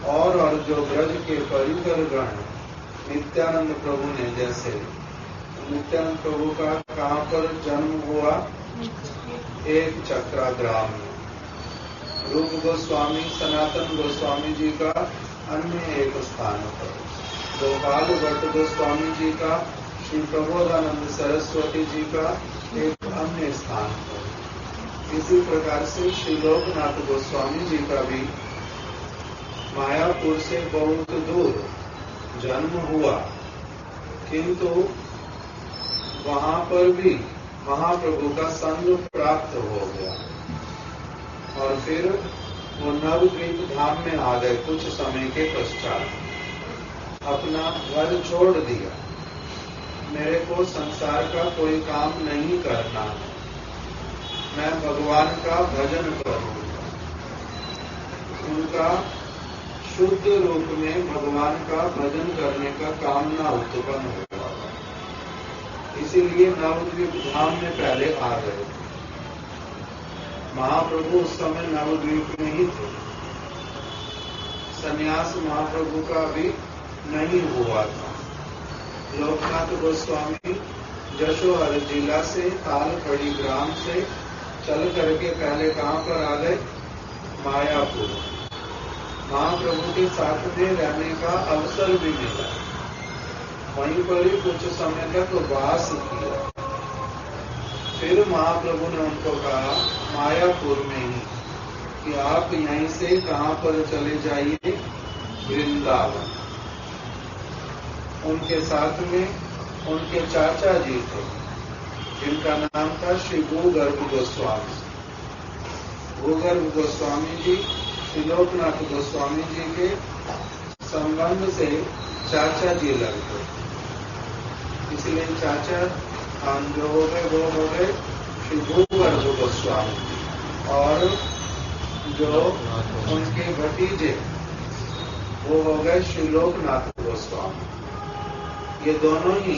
और जो ब्रज के परिकर गण नित्यानंद प्रभु ने, जैसे नित्यानंद प्रभु का कहाँ पर जन्म हुआ? एक चक्रा ग्राम में। रूप गोस्वामी सनातन गोस्वामी जी का अन्य एक स्थान पर, गोपाल भट्ट गोस्वामी जी का, श्री प्रबोधानंद सरस्वती जी का एक अन्य स्थान पर। इसी प्रकार से श्री लोकनाथ गोस्वामी जी का भी मायापुर से बहुत दूर जन्म हुआ, किंतु वहां पर भी महाप्रभु का संग प्राप्त हो गया। और फिर वो नवद्वीप धाम में आ गए। कुछ समय के पश्चात अपना घर छोड़ दिया। मेरे को संसार का कोई काम नहीं करना है, मैं भगवान का भजन करूंगा। उनका शुद्ध रूप में भगवान का भजन करने का कामना उत्पन्न हुआ, इसीलिए नवद्वीप धाम में पहले आ गए। महाप्रभु उस समय नवद्वीप में ही थे। संन्यास महाप्रभु का भी नहीं हुआ था। लोकनाथ गोस्वामी जशोहर जिला से तालखड़ी ग्राम से चल करके पहले कहाँ पर आ गए? मायापुर। महाप्रभु के साथ में रहने का अवसर भी मिला। वहीं पर ही कुछ समय तक वास किया। फिर महाप्रभु ने उनको कहा मायापुर में ही कि आप यहीं से कहाँ पर चले जाइए? वृंदावन। उनके साथ में उनके चाचा जी थे, जिनका नाम था श्री भूगर्भ गोस्वामी। भूगर्भ गोस्वामी जी श्री लोकनाथ गोस्वामी जी के संबंध से चाचा जी लगते, इसलिए चाचा हम जो हो गए वो हो गए श्री भूगर्भ गोस्वामी, और जो उनके भतीजे वो हो गए श्री लोकनाथ गोस्वामी। ये दोनों ही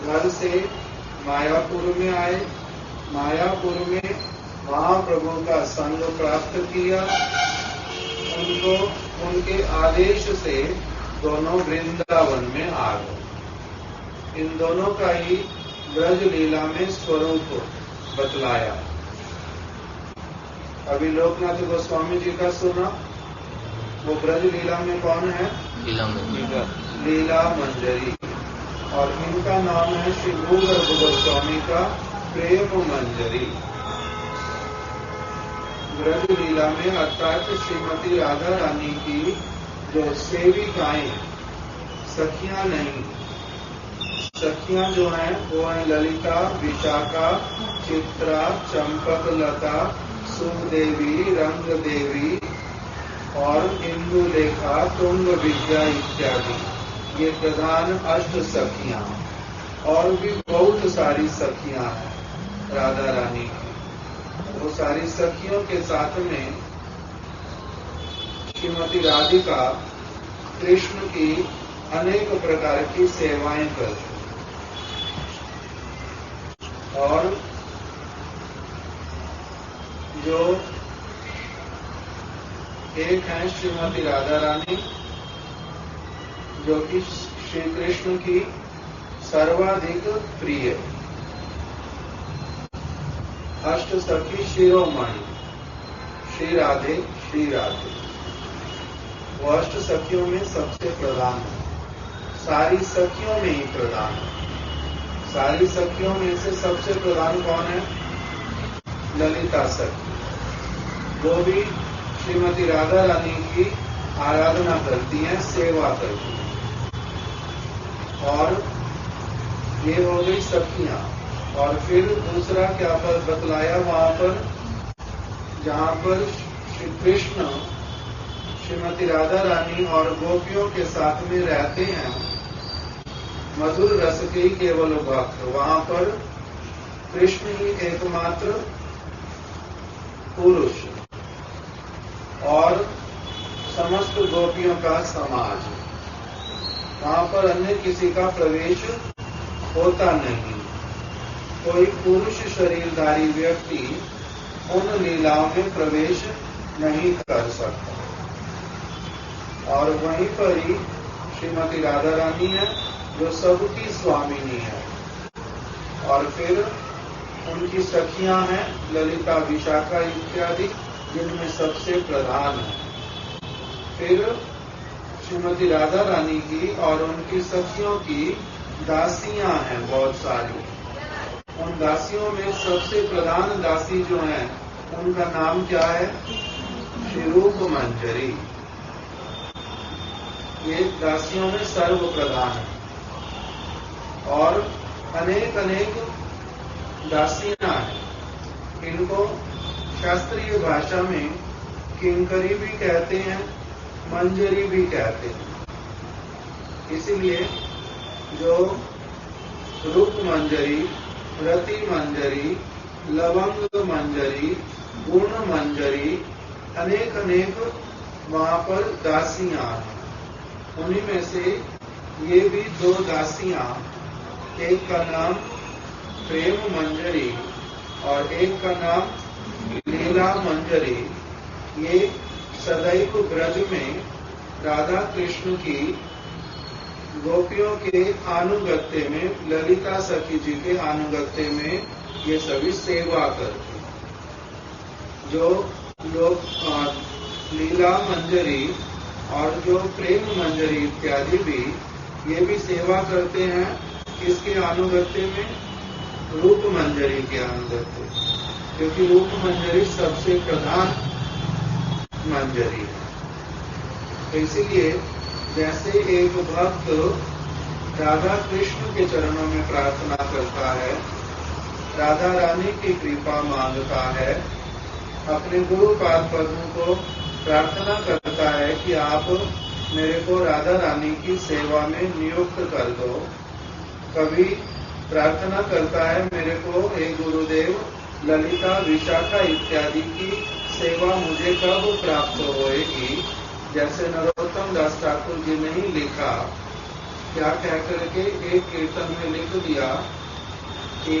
घर से मायापुर में आए। मायापुर में महाप्रभु का संग प्राप्त किया। उनको उनके आदेश से दोनों वृंदावन में आ गए। इन दोनों का ही ब्रज लीला में स्वरूप बतलाया। अभी लोकनाथ गोस्वामी जी का सुना, वो ब्रज लीला में कौन है? लीला मंजरी। और इनका नाम है श्री भूगर्भ गोस्वामी का प्रेम मंजरी। ब्रज लीला में अर्थात श्रीमती राधा रानी की जो सेविकाएं, सखियां नहीं, सखियां जो हैं वो हैं ललिता, विशाखा, चित्रा, चंपक लता, सुखदेवी, रंग देवी और इंदुलेखा, तुंग विद्या इत्यादि। ये प्रधान अष्ट सखियां, और भी बहुत सारी सखियां हैं राधा रानी की। वो सारी सखियों के साथ में श्रीमती राधिका कृष्ण की अनेक प्रकार की सेवाएं करती। और जो एक है श्रीमती राधा रानी, जो कि श्री कृष्ण की सर्वाधिक प्रिय अष्ट सखी शिरोमणि श्री राधे श्री राधे। वो अष्ट सखियों में सबसे प्रधान है, सारी सखियों में ही प्रधान है। सारी सखियों में से सबसे प्रधान कौन है? ललिता सखी। वो भी श्रीमती राधा रानी की आराधना करती हैं, सेवा करती हैं। और ये हो गई सखियां। और फिर दूसरा क्या पर बतलाया वहां पर, जहां पर श्री कृष्ण श्रीमती राधा रानी और गोपियों के साथ में रहते हैं, मधुर रस के ही केवल भक्त, वहां पर कृष्ण ही एकमात्र पुरुष और समस्त गोपियों का समाज। वहां पर अन्य किसी का प्रवेश होता नहीं। कोई पुरुष शरीरधारी व्यक्ति उन लीलाओं में प्रवेश नहीं कर सकता। और वहीं पर ही श्रीमती राधा रानी है जो सबकी स्वामिनी है। और फिर उनकी सखियां हैं ललिता, विशाखा इत्यादि, जिनमें सबसे प्रधान है। फिर श्रीमती राधा रानी की और उनकी सखियों की दासियां हैं बहुत सारी। उन दासियों में सबसे प्रधान दासी जो है उनका नाम क्या है? श्री रूप मंजरी। ये दासियों में सर्व प्रधान है। और अनेक अनेक दासियां हैं। इनको शास्त्रीय भाषा में किंकरी भी कहते हैं, मंजरी भी कहते हैं। इसलिए जो रूप मंजरी, रति मंजरी, लवंग मंजरी, गुण मंजरी, अनेक अनेक वहां पर दासियां हैं। उन्हीं में से ये भी दो दासियां, एक का नाम प्रेम मंजरी और एक का नाम लीला मंजरी, ये सदैव ब्रज में राधा कृष्ण की गोपियों के आनुगत्य में, ललिता सखी जी के आनुगत्य में ये सभी सेवा करते। जो लोग लीला मंजरी और जो प्रेम मंजरी इत्यादि भी, ये भी सेवा करते हैं। किसके आनुगत्य में? रूप मंजरी के अनुगत्य, क्योंकि रूप मंजरी सबसे प्रधान मंजरी है। तो इसीलिए जैसे एक भक्त राधा कृष्ण के चरणों में प्रार्थना करता है, राधा रानी की कृपा मांगता है, अपने गुरु पाद पद्म को प्रार्थना करता है कि आप मेरे को राधा रानी की सेवा में नियुक्त कर दो। कभी प्रार्थना करता है मेरे को हे गुरुदेव ललिता विशाखा इत्यादि की सेवा मुझे कब प्राप्त होएगी, जैसे नरोत्तम दास ठाकुर जी ने ही लिखा, क्या कह करके एक कीर्तन में लिख दिया कि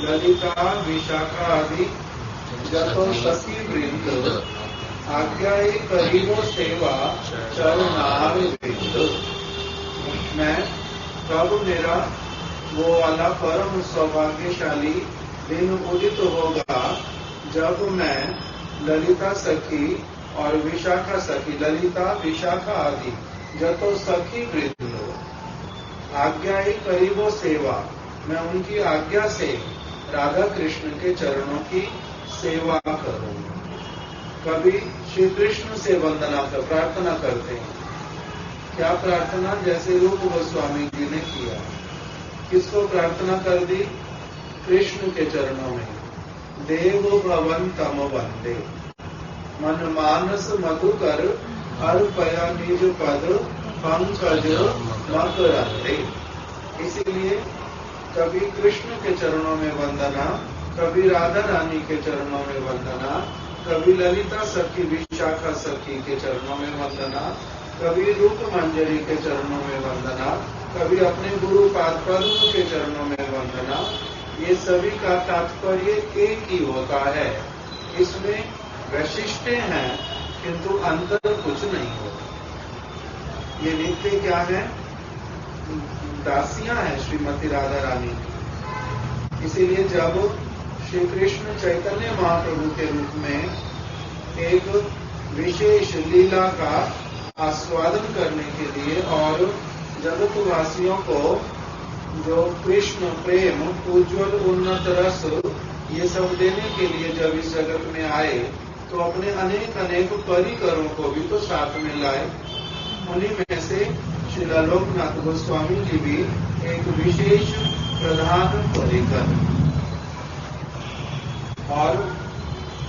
ललिता विशाखा आदि जतो सखी वृंद आज्ञा करीबो सेवा चरणार वृंद। मैं कब मेरा वो वाला परम सौभाग्यशाली दिन उदित होगा जब मैं ललिता सखी और विशाखा सखी, ललिता विशाखा आदि जतो सखी वृंद आज्ञा ही करीबो सेवा, मैं उनकी आज्ञा से राधा कृष्ण के चरणों की सेवा करूं। कभी श्री कृष्ण से वंदना कर प्रार्थना करते हैं। क्या प्रार्थना? जैसे रूप गोस्वामी जी ने किया। किसको प्रार्थना कर दी? कृष्ण के चरणों में। देव भवन तम वंदे मन मानस मधुकर अर्पया निज पद पंकज मकरंदे। इसीलिए कभी कृष्ण के चरणों में वंदना, कभी राधा रानी के चरणों में वंदना, कभी ललिता सखी विशाखा सखी के चरणों में वंदना, कभी रूप मंजरी के चरणों में वंदना, कभी अपने गुरु पाद पद्म के चरणों में वंदना। ये सभी का तात्पर्य एक ही होता है। इसमें वैशिष्ट्य हैं किंतु अंतर कुछ नहीं होता। ये नित्य क्या है? दासियां हैं श्रीमती राधा रानी की। इसीलिए जब श्री कृष्ण चैतन्य महाप्रभु के रूप में एक विशेष लीला का आस्वादन करने के लिए और जगतवासियों को जो कृष्ण प्रेम उज्ज्वल उन्नत रस ये सब देने के लिए जब इस जगत में आए तो अपने अनेक अनेक परिकरों को भी तो साथ में लाए। उन्हीं में से श्रील लोकनाथ गोस्वामी जी भी एक विशेष प्रधान परिकर। और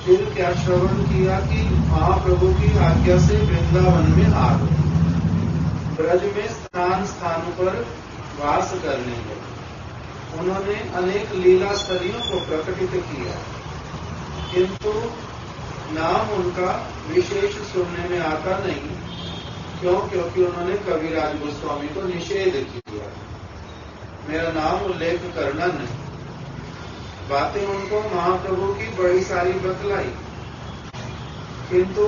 फिर क्या श्रवण किया कि महाप्रभु की आज्ञा से वृंदावन में आ गए, ब्रज में स्थान स्थान पर वास करने लगे। उन्होंने अनेक लीला स्थलियों को प्रकटित किया, किंतु नाम उनका विशेष सुनने में आता नहीं। क्यों? क्योंकि उन्होंने कविराज गोस्वामी को निषेध किया, मेरा नाम उल्लेख करना नहीं। बातें उनको महाप्रभु की बड़ी सारी बतलाई, किंतु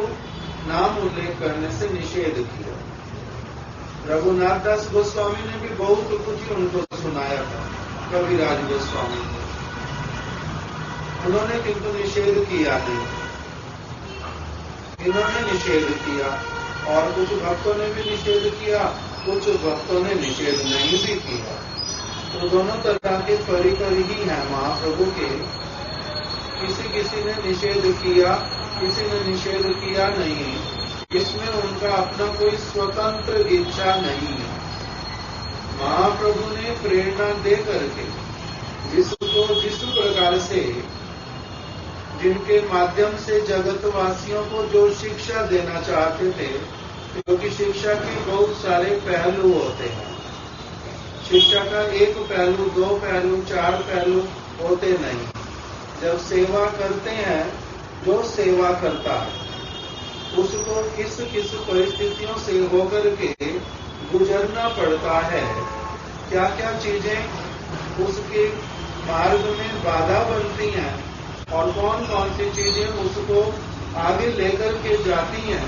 नाम उल्लेख करने से निषेध किया। रघुनाथ दास गोस्वामी ने भी बहुत कुछ उनको सुनाया था, कविराज गोस्वामी ने, उन्होंने किंतु निषेध किया नहीं। इन्होंने निषेध किया और कुछ भक्तों ने भी निषेध किया, कुछ भक्तों ने निषेध नहीं भी किया। तो दोनों तरह के परिकर ही हैं महाप्रभु के। किसी किसी ने निषेध किया, किसी ने निषेध किया नहीं। इसमें उनका अपना कोई स्वतंत्र इच्छा नहीं है। महाप्रभु ने प्रेरणा दे करके जिसको जिस प्रकार से जिनके माध्यम से जगतवासियों को जो शिक्षा देना चाहते थे, क्योंकि शिक्षा के बहुत सारे पहलू होते हैं। शिक्षा का एक पहलू, दो पहलू, चार पहलू होते नहीं। जब सेवा करते हैं, जो सेवा करता है उसको किस किस परिस्थितियों से होकर के गुजरना पड़ता है, क्या क्या चीजें उसके मार्ग में बाधा बनती हैं और कौन कौन सी चीजें उसको आगे लेकर के जाती हैं,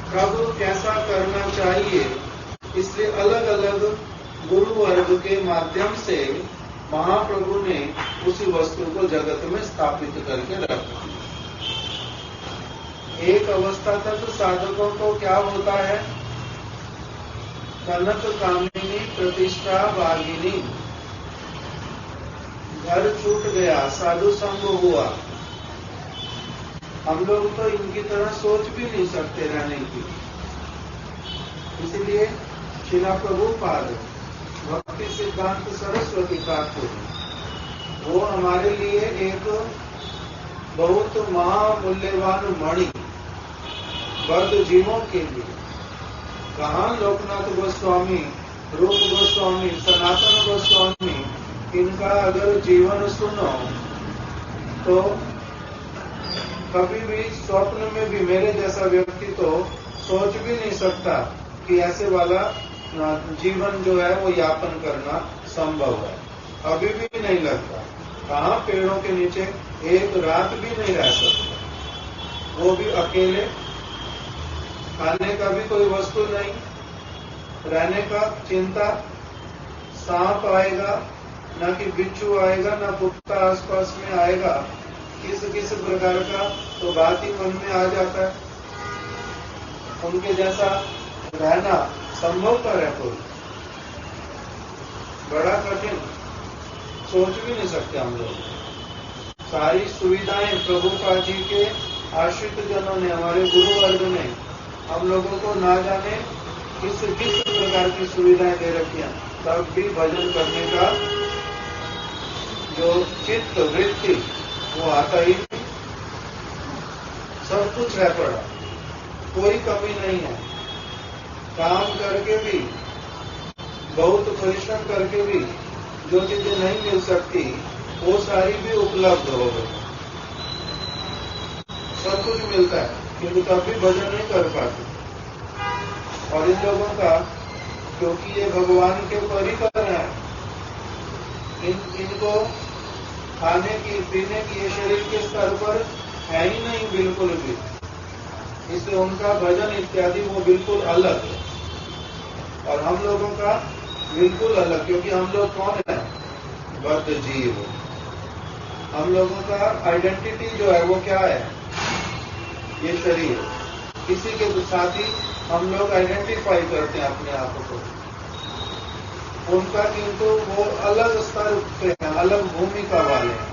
कब कैसा करना चाहिए। इसलिए अलग अलग गुरु वर्ग के माध्यम से महाप्रभु ने उसी वस्तु को जगत में स्थापित करके रखा। एक अवस्था तक साधकों को क्या होता है? कनक कामिनी प्रतिष्ठा भागिनी, घर छूट गया, साधु संग हुआ। हम लोग तो इनकी तरह सोच भी नहीं सकते रहने की। इसलिए श्रील प्रभुपाद भक्ति सिद्धांत सरस्वती ठाकुर, वो हमारे लिए एक बहुत महामूल्यवान मणि, बद्ध जीवों के लिए। कहाँ लोकनाथ गोस्वामी, रूप गोस्वामी, सनातन गोस्वामी, इनका अगर जीवन सुनो तो कभी भी स्वप्न में भी मेरे जैसा व्यक्ति तो सोच भी नहीं सकता कि ऐसे वाला जीवन जो है वो यापन करना संभव है। अभी भी नहीं लगता। कहाँ पेड़ों के नीचे एक रात भी नहीं रह सकते, वो भी अकेले, खाने का भी कोई वस्तु नहीं, रहने का चिंता, सांप आएगा ना कि बिच्छू आएगा ना कुत्ता आसपास में आएगा, किस प्रकार का तो बात ही मन में आ जाता है। उनके जैसा रहना संभवतर है कोई, बड़ा कठिन, सोच भी नहीं सकते हम लोग। सारी सुविधाएं प्रभुपाद जी के आश्रित जनों ने, हमारे गुरुवर्ग ने हम लोगों को ना जाने किस प्रकार की सुविधाएं दे रखी हैं, तब भी भजन करने का जो चित्त वृत्ति वो आता ही नहीं। सब कुछ है पड़ा, कोई कमी नहीं है। काम करके भी, बहुत परिश्रम करके भी जो चीजें नहीं मिल सकती वो सारी भी उपलब्ध हो गई। सब कुछ मिलता है किंतु तब भी भजन नहीं कर पाते। और इन लोगों का, क्योंकि ये भगवान के परिकर हैं, इनको खाने की, पीने की, ये शरीर के स्तर पर है ही नहीं बिल्कुल भी, इसलिए उनका भजन इत्यादि वो बिल्कुल अलग है। और हम लोगों का बिल्कुल अलग, क्योंकि हम लोग कौन है? बद्ध जीव। हम लोगों का आइडेंटिटी जो है वो क्या है? ये शरीर। किसी के साथ ही हम लोग आइडेंटिफाई करते हैं अपने आप को। उनका किंतु वो अलग स्तर पे है, अलग भूमिका वाले हैं।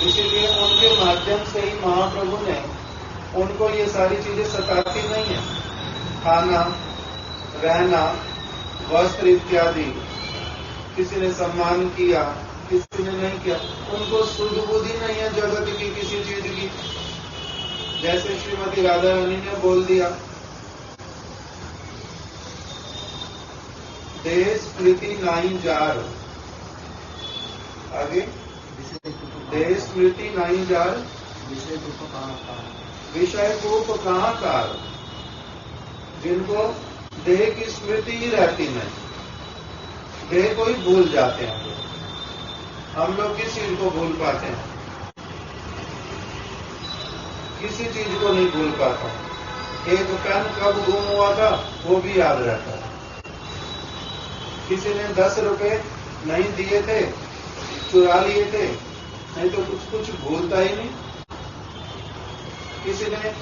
इसीलिए उनके माध्यम से ही महाप्रभु ने, उनको ये सारी चीजें सताती नहीं है। खाना, रहना, वस्त्र इत्यादि, किसी ने सम्मान किया, किसी ने नहीं किया, उनको शुद्ध बुद्धि नहीं है जगत की किसी चीज की। जैसे श्रीमती राधा रानी ने बोल दिया, देश स्मृति नहीं जार, आगे देश स्मृति नहीं जार, विषय रूप कहाँ कार। जिनको देह की स्मृति ही रहती नहीं, देह को ही भूल जाते हैं। हम लोग किस चीज को भूल पाते हैं? किसी चीज को नहीं भूल पाता। एक पेन कब गुम हुआ था वो भी याद रहता है। किसी ने 10 रुपए नहीं दिए थे, चुरा लिए थे, नहीं तो कुछ भूलता ही नहीं। किसी ने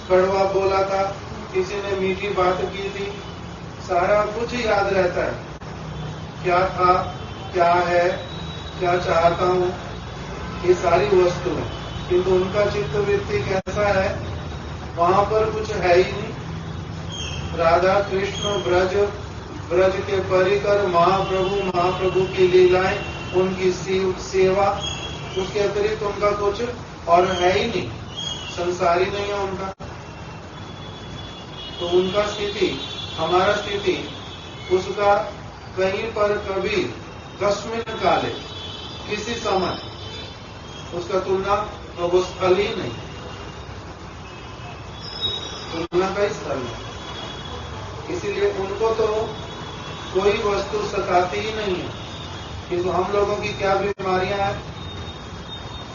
कड़वा बोला था, किसी ने मीठी बात की थी, सारा कुछ याद रहता है। क्या था, क्या है, क्या चाहता हूं, ये सारी वस्तुएं। किंतु उनका चित्त वृत्ति कैसा है? वहां पर कुछ है ही नहीं। राधा कृष्ण ब्रज के परिकर, महाप्रभु की लीलाएं, उनकी सेवा, उसके अतिरिक्त उनका कुछ और है ही नहीं। संसारी नहीं है उनका। तो उनका स्थिति, हमारा स्थिति, उसका कहीं पर कभी कस्मिन काले, किसी समय उसका तुलना तो वो स्थल ही नहीं, तुलना का ही स्थल नहीं। इसीलिए उनको तो कोई वस्तु सताती ही नहीं है। किंतु हम लोगों की क्या बीमारियां हैं?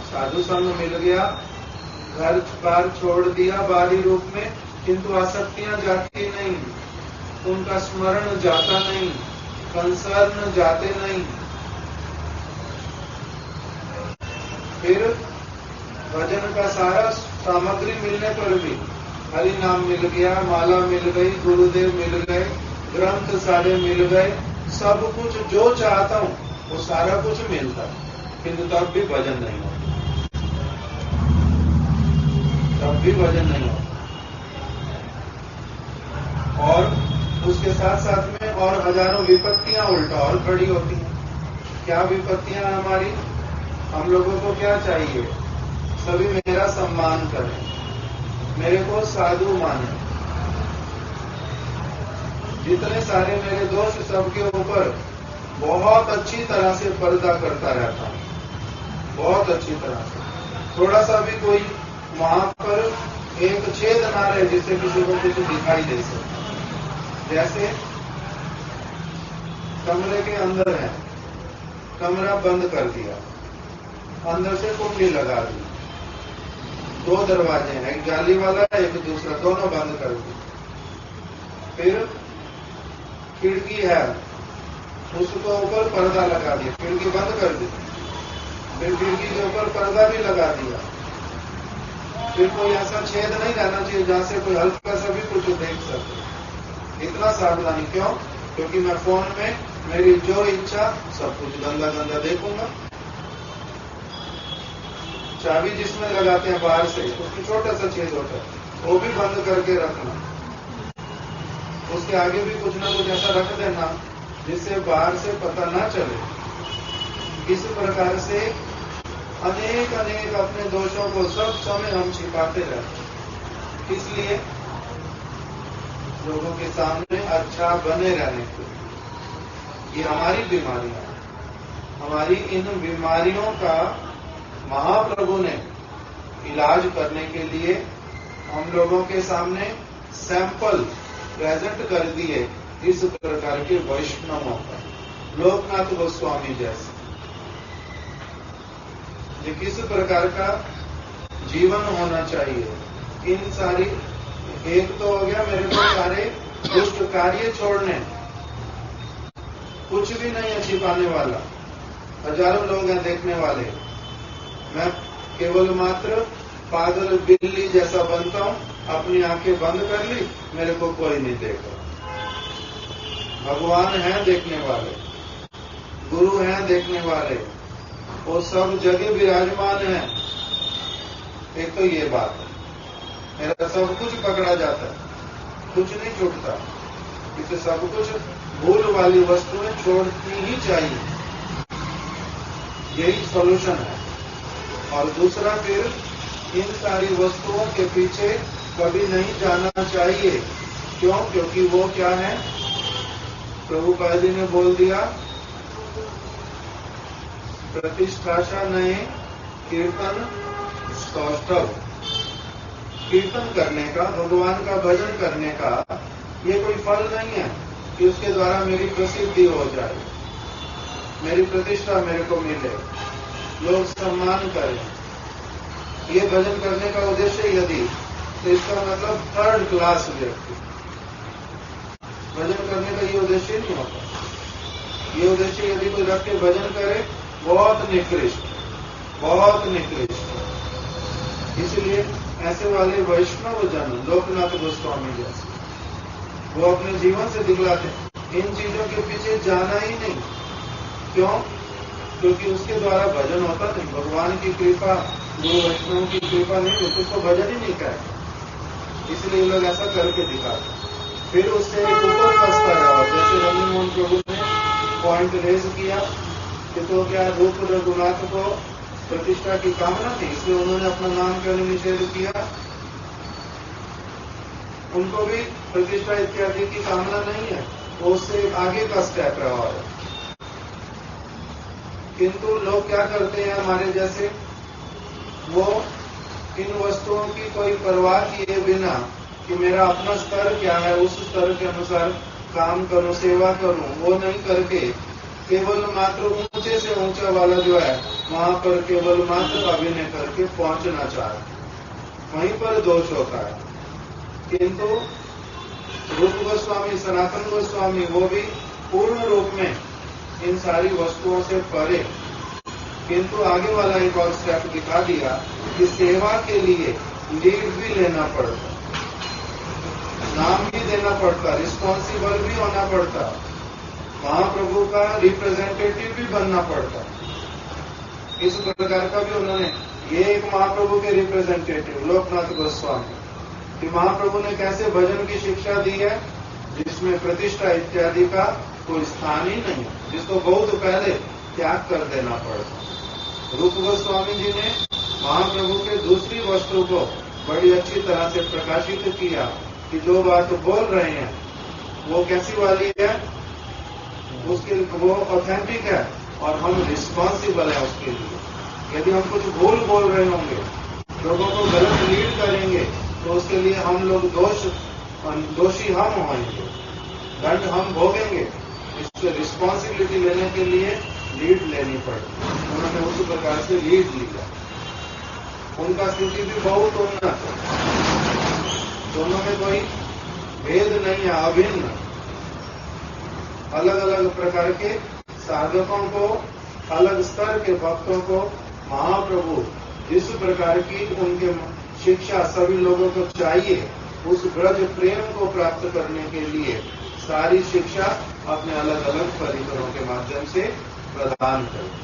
साधु संग मिल गया, घर बार छोड़ दिया बाहरी रूप में, किंतु आसक्तियां जाती नहीं, उनका स्मरण जाता नहीं, कंसर्न जाते नहीं। फिर भजन का सारा सामग्री मिलने पर भी, हरि नाम मिल गया, माला मिल गई, गुरुदेव मिल गए, ग्रंथ सारे मिल गए, सब कुछ जो चाहता हूं वो सारा कुछ मिलता है, किंतु तब भी भजन नहीं होता, तब भी भजन नहीं होता। और उसके उसके साथ साथ में और हजारों विपत्तियां उल्टा और खड़ी होती हैं। क्या विपत्तियां हमारी? हम लोगों को क्या चाहिए? सभी मेरा सम्मान करें, मेरे को साधु माने, जितने सारे मेरे दोस्त सबके ऊपर बहुत अच्छी तरह से पर्दा करता रहता हूं, बहुत अच्छी तरह से। थोड़ा सा भी कोई वहां पर एक छेद ना रहे जिससे किसी को कुछ दिखाई दे सके। जैसे कमरे के अंदर है, कमरा बंद कर दिया, अंदर से कुंडी लगा दी, 2 दरवाजे हैं, एक जाली वाला एक दूसरा, दोनों बंद कर दी। फिर खिड़की है, उसको ऊपर पर्दा लगा दिया, खिड़की बंद कर दी, फिर खिड़की के ऊपर पर्दा भी लगा दिया। फिर कोई ऐसा छेद नहीं रहना चाहिए जहां से कोई हल्का सा भी कुछ देख सके। इतना सावधानी क्यों? क्योंकि मैं फोन में मेरी जो इच्छा सब कुछ गंदा गंदा देखूंगा। चाबी जिसमें लगाते हैं बाहर से, उसमें छोटा सा छेद होता है, वो भी बंद करके रखना। उसके आगे भी कुछ ना कुछ ऐसा रख देना जिससे बाहर से पता ना चले। इस प्रकार से अनेक अनेक अपने दोषों को सब समय हम छिपाते रहते हैं, इसलिए लोगों के सामने अच्छा बने रहने के लिए। ये हमारी बीमारियां हैं। हमारी इन बीमारियों का महाप्रभु ने इलाज करने के लिए हम लोगों के सामने सैंपल प्रेजेंट कर दिए इस प्रकार के वैष्णवों का, लोकनाथ गोस्वामी जैसे। ये किस प्रकार का जीवन होना चाहिए। इन सारी, एक तो हो गया मेरे को सारे दुष्ट कार्य छोड़ने, कुछ भी नहीं है छिपाने वाला, हजारों लोग हैं देखने वाले, मैं केवल मात्र पागल बिल्ली जैसा बनता हूं, अपनी आंखें बंद कर ली, मेरे को कोई नहीं देखा। भगवान हैं देखने वाले, गुरु हैं देखने वाले, वो सब जगह विराजमान है। एक तो ये बात है, मेरा सब कुछ पकड़ा जाता है, कुछ नहीं छूटता। इसे सब कुछ भूल वाली वस्तुएं छोड़नी ही चाहिए, यही सॉल्यूशन है। और दूसरा, फिर इन सारी वस्तुओं के पीछे कभी नहीं जाना चाहिए। क्यों? क्योंकि वो क्या है, प्रभुपाद जी ने बोल दिया, प्रतिष्ठाशा नहीं कीर्तन सौष्ठव। कीर्तन करने का, भगवान का भजन करने का ये कोई फल नहीं है कि उसके द्वारा मेरी प्रसिद्धि हो जाए, मेरी प्रतिष्ठा मेरे को मिले, लोग सम्मान करें। ये भजन करने का उद्देश्य यदि, तो इसका मतलब 3rd क्लास व्यक्ति। भजन करने का ये उद्देश्य नहीं होता। ये उद्देश्य यदि कोई रख के भजन करे, बहुत निकृष्ट, बहुत निकृष्ट। इसलिए ऐसे वाले वैष्णव जन, लोकनाथ गोस्वामी जैसे, वो अपने जीवन से दिखलाते हैं इन चीजों के पीछे जाना ही नहीं। क्यों? क्योंकि उसके द्वारा भजन होता नहीं। भगवान की कृपा, गुरु वैष्णव की कृपा नहीं होती, उसको भजन ही नहीं कहते। इसलिए लोग ऐसा करके दिखाते। फिर उससे एक ऊपर फंसता रहा, जैसे रमन मोहन प्रभु ने पॉइंट रेज किया कि तो क्या रूप रघुनाथ को प्रतिष्ठा की कामना थी, इसलिए उन्होंने अपना नाम क्यों निषेध किया। उनको भी प्रतिष्ठा इत्यादि की कामना नहीं है, वो उससे आगे का स्टेप रहा है। किंतु लोग क्या करते हैं हमारे जैसे, वो इन वस्तुओं की कोई परवाह किए बिना कि मेरा अपना स्तर क्या है, उस स्तर के अनुसार काम करूं, सेवा करूं, वो नहीं करके केवल मात्र ऊंचे से ऊंचा वाला जो है वहां पर केवल मात्र अभिनय करके पहुंचना चाहे, वहीं पर दोष होता है। किंतु रूप गोस्वामी, सनातन गोस्वामी, वो भी पूर्ण रूप में इन सारी वस्तुओं से परे, किंतु आगे वाला एक और स्टेप दिखा दिया कि सेवा के लिए लीड भी लेना पड़ता, नाम भी देना पड़ता, रिस्पॉन्सिबल भी होना पड़ता, महाप्रभु का रिप्रेजेंटेटिव भी बनना पड़ता। इस प्रकार का भी उन्होंने, ये एक महाप्रभु के रिप्रेजेंटेटिव लोकनाथ गोस्वामी, कि महाप्रभु ने कैसे भजन की शिक्षा दी है, जिसमें प्रतिष्ठा इत्यादि का कोई स्थान ही नहीं है, जिसको बहुत पहले त्याग कर देना पड़ता। रूप गोस्वामी जी ने महाप्रभु के दूसरी वस्तु को बड़ी अच्छी तरह से प्रकाशित किया कि जो बात बोल रहे हैं वो कैसी वाली है, उसके वो ऑथेंटिक है और हम रिस्पॉन्सिबल है उसके लिए। यदि हम कुछ भूल बोल रहे होंगे, लोगों को गलत लीड करेंगे, तो उसके लिए हम लोग दोषी हम होंगे, दंड हम भोगेंगे। इससे रिस्पॉन्सिबिलिटी लेने के लिए लीड लेनी पड़ती। उन्होंने उसी प्रकार से लीड लिया। उनका स्थिति भी बहुत उन्नत है, दोनों में कोई भेद नहीं है, अभिन्न। अलग अलग प्रकार के साधकों को, अलग स्तर के भक्तों को महाप्रभु जिस प्रकार की उनके शिक्षा सभी लोगों को चाहिए, उस ब्रज प्रेम को प्राप्त करने के लिए सारी शिक्षा अपने अलग अलग परिकरों के माध्यम से प्रदान करते।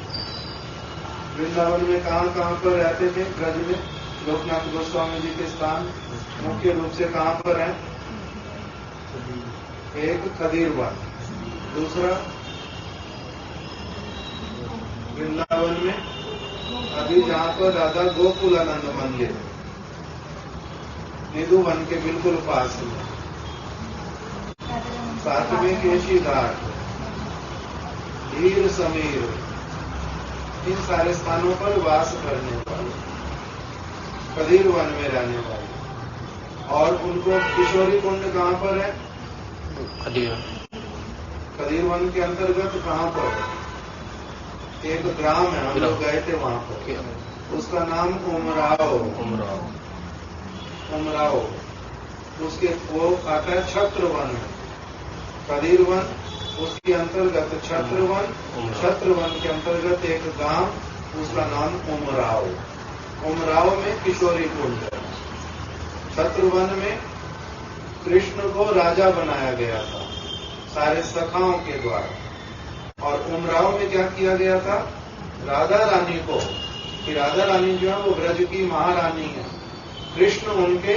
वृंदावन में कहाँ पर रहते थे? ब्रज में लोकनाथ गोस्वामी जी के स्थान मुख्य रूप से कहाँ पर है? एक खदीरवन, दूसरा वृंदावन में अभी जहाँ पर राधा गोकुलानंद मंदिर, निधुवन के बिल्कुल पास में, साथ में केशी घाट, धीर समीर, इन सारे स्थानों पर वास करने वाले, कदीर वन में रहने वाले। और उनको किशोरी कुंड कहाँ पर है? कदीर वन के अंतर्गत कहाँ पर एक ग्राम है, हम लोग गए थे वहां पर, उसका नाम उमराव। उसके वो आता है छत्रवन में, कदीर वन उसके अंतर्गत छत्रवन के अंतर्गत एक गांव, उसका नाम उमराव में किशोरी कुंड है। छत्रवन में कृष्ण को राजा बनाया गया था सारे सखाओं के द्वारा, और उमराव में क्या किया गया था? राधा रानी को, कि राधा रानी जो है वो ब्रज की महारानी है, कृष्ण उनके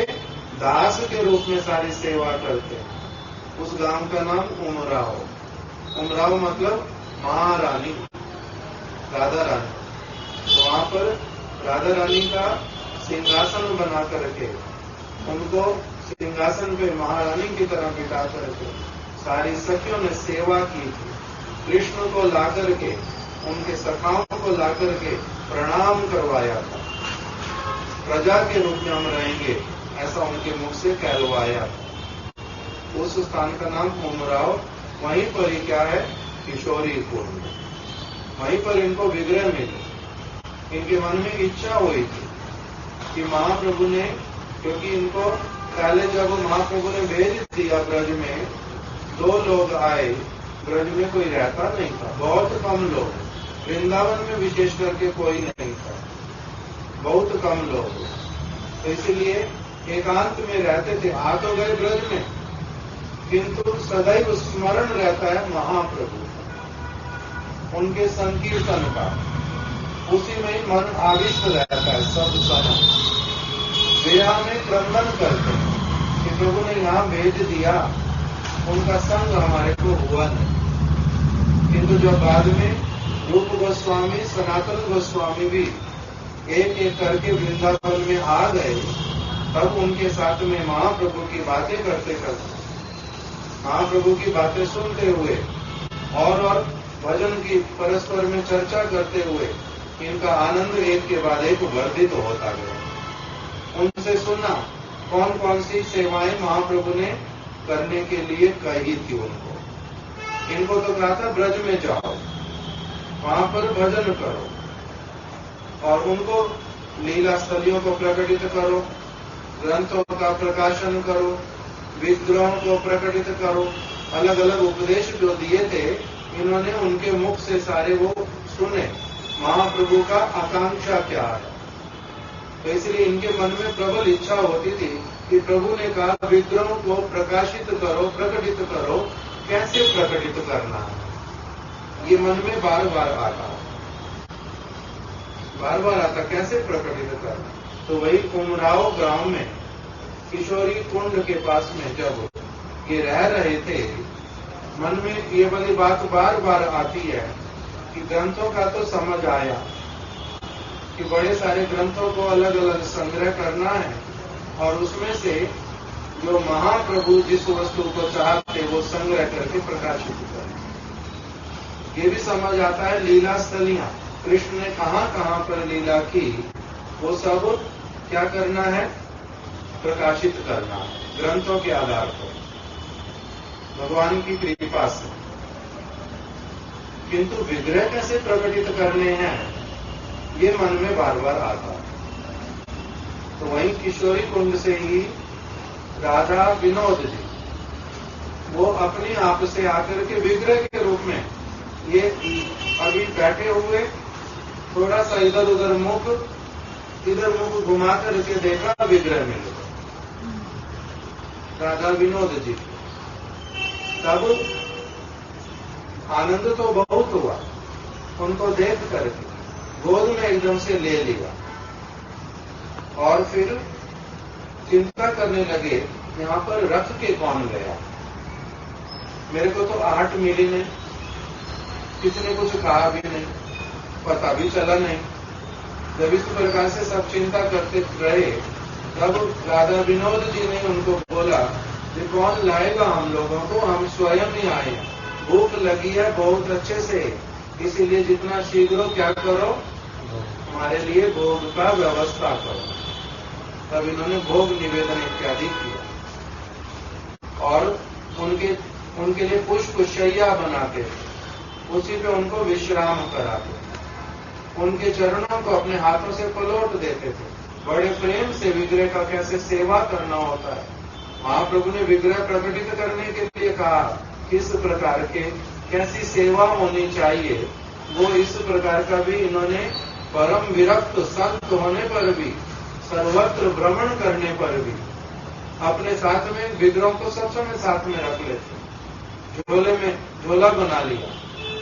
दास के रूप में सारी सेवा करते हैं। उस गांव का नाम उमराव मतलब महारानी, राधा रानी। तो वहां पर राधा रानी का सिंहासन बना करके, उनको सिंहासन पे महारानी की तरह बिठा करके सारी सखियों ने सेवा की थी। कृष्ण को ला करके, उनके सखाओं को ला करके प्रणाम करवाया था। प्रजा के रूप में हम रहेंगे, ऐसा उनके मुख से कहलवाया था। उस स्थान का नाम उमराव। वहीं पर ही क्या है? किशोरी कुंड। वहीं पर इनको विग्रह मिली। इनके मन में इच्छा हुई थी कि महाप्रभु ने, क्योंकि इनको पहले जब महाप्रभु ने भेज दिया ब्रज में, 2 लोग आए, ब्रज में कोई रहता नहीं था, बहुत कम लोग, वृंदावन में विशेष करके कोई नहीं था, बहुत कम लोग, तो इसलिए एकांत में रहते थे। आ तो गए ब्रज में, किंतु सदैव स्मरण रहता है महाप्रभु, उनके संकीर्तन का, उसी में ही मन आविष्ट रहता है सब समय। विरह में क्रंदन करते हैं कि प्रभु ने यहाँ भेज दिया, उनका संग हमारे को हुआ नहीं। किंतु जब बाद में रूप गोस्वामी, सनातन गोस्वामी भी एक एक करके वृंदावन में आ गए, तब उनके साथ में महाप्रभु की बातें करते करते, महाप्रभु की बातें सुनते हुए और भजन की परस्पर में चर्चा करते हुए इनका आनंद एक के बाद एक वर्धित होता गया। उनसे सुना कौन कौन सी सेवाएं महाप्रभु ने करने के लिए कही थी उनको। इनको तो कहा था ब्रज में जाओ, वहां पर भजन करो, और उनको लीला स्थलियों को प्रकटित करो, ग्रंथों का प्रकाशन करो, विद्रोहों को प्रकटित करो। अलग अलग उपदेश जो दिए थे, इन्होंने उनके मुख से सारे वो सुने। महाप्रभु का आकांक्षा क्या है, तो इसलिए इनके मन में प्रबल इच्छा होती थी कि प्रभु ने कहा विद्रोह को प्रकाशित करो, प्रकटित करो, कैसे प्रकटित करना है, ये मन में बार बार आता, कैसे प्रकटित करना। तो वही उमराव ग्राम में किशोरी कुंड के पास में जब ये रह रहे थे, मन में ये वाली बात बार बार आती है कि ग्रंथों का तो समझ आया कि बड़े सारे ग्रंथों को अलग अलग संग्रह करना है और उसमें से जो महाप्रभु जिस वस्तु को चाहते वो संग्रह करके प्रकाशित करें। ये भी समझ आता है लीला स्थलियां, कृष्ण ने कहां कहां पर लीला की वो सब क्या करना है, प्रकाशित करना है ग्रंथों के आधार पर भगवान की कृपा से। किंतु विग्रह कैसे प्रकटित करने हैं ये मन में बार बार आता है। तो वहीं किशोरी कुंड से ही राधा विनोद जी वो अपने आप से आकर के विग्रह के रूप में ये अभी बैठे हुए थोड़ा सा इधर उधर मुख घुमा करके देखा विग्रह में राधा विनोद जी। तब आनंद तो बहुत हुआ, उनको देख करके गोद में एकदम से ले लिया और फिर चिंता करने लगे यहां पर रख के कौन गया, मेरे को तो आहट मिली नहीं, किसी ने कुछ कहा भी नहीं, पता भी चला नहीं। जब इस प्रकार से सब चिंता करते रहे तब राधा विनोद जी ने उनको बोला कि कौन लाएगा हम लोगों को, हम स्वयं ही आए, भूख लगी है बहुत अच्छे से, इसीलिए जितना शीघ्र क्या करो हमारे लिए भोग का व्यवस्था करो। तब इन्होंने भोग निवेदन इत्यादि किया और उनके लिए पुष्प शैया बनाते, उसी पे उनको विश्राम कराते, उनके चरणों को अपने हाथों से पलोट देते थे। बड़े प्रेम से विग्रह का कैसे सेवा करना होता है। महाप्रभु ने विग्रह प्रकटित करने के लिए कहा किस प्रकार के कैसी सेवा होनी चाहिए, वो इस प्रकार का भी इन्होंने परम विरक्त संत होने पर भी, सर्वत्र भ्रमण करने पर भी अपने साथ में विग्रहों को सब समय साथ में रख लेते, झोले में झोला बना लिया,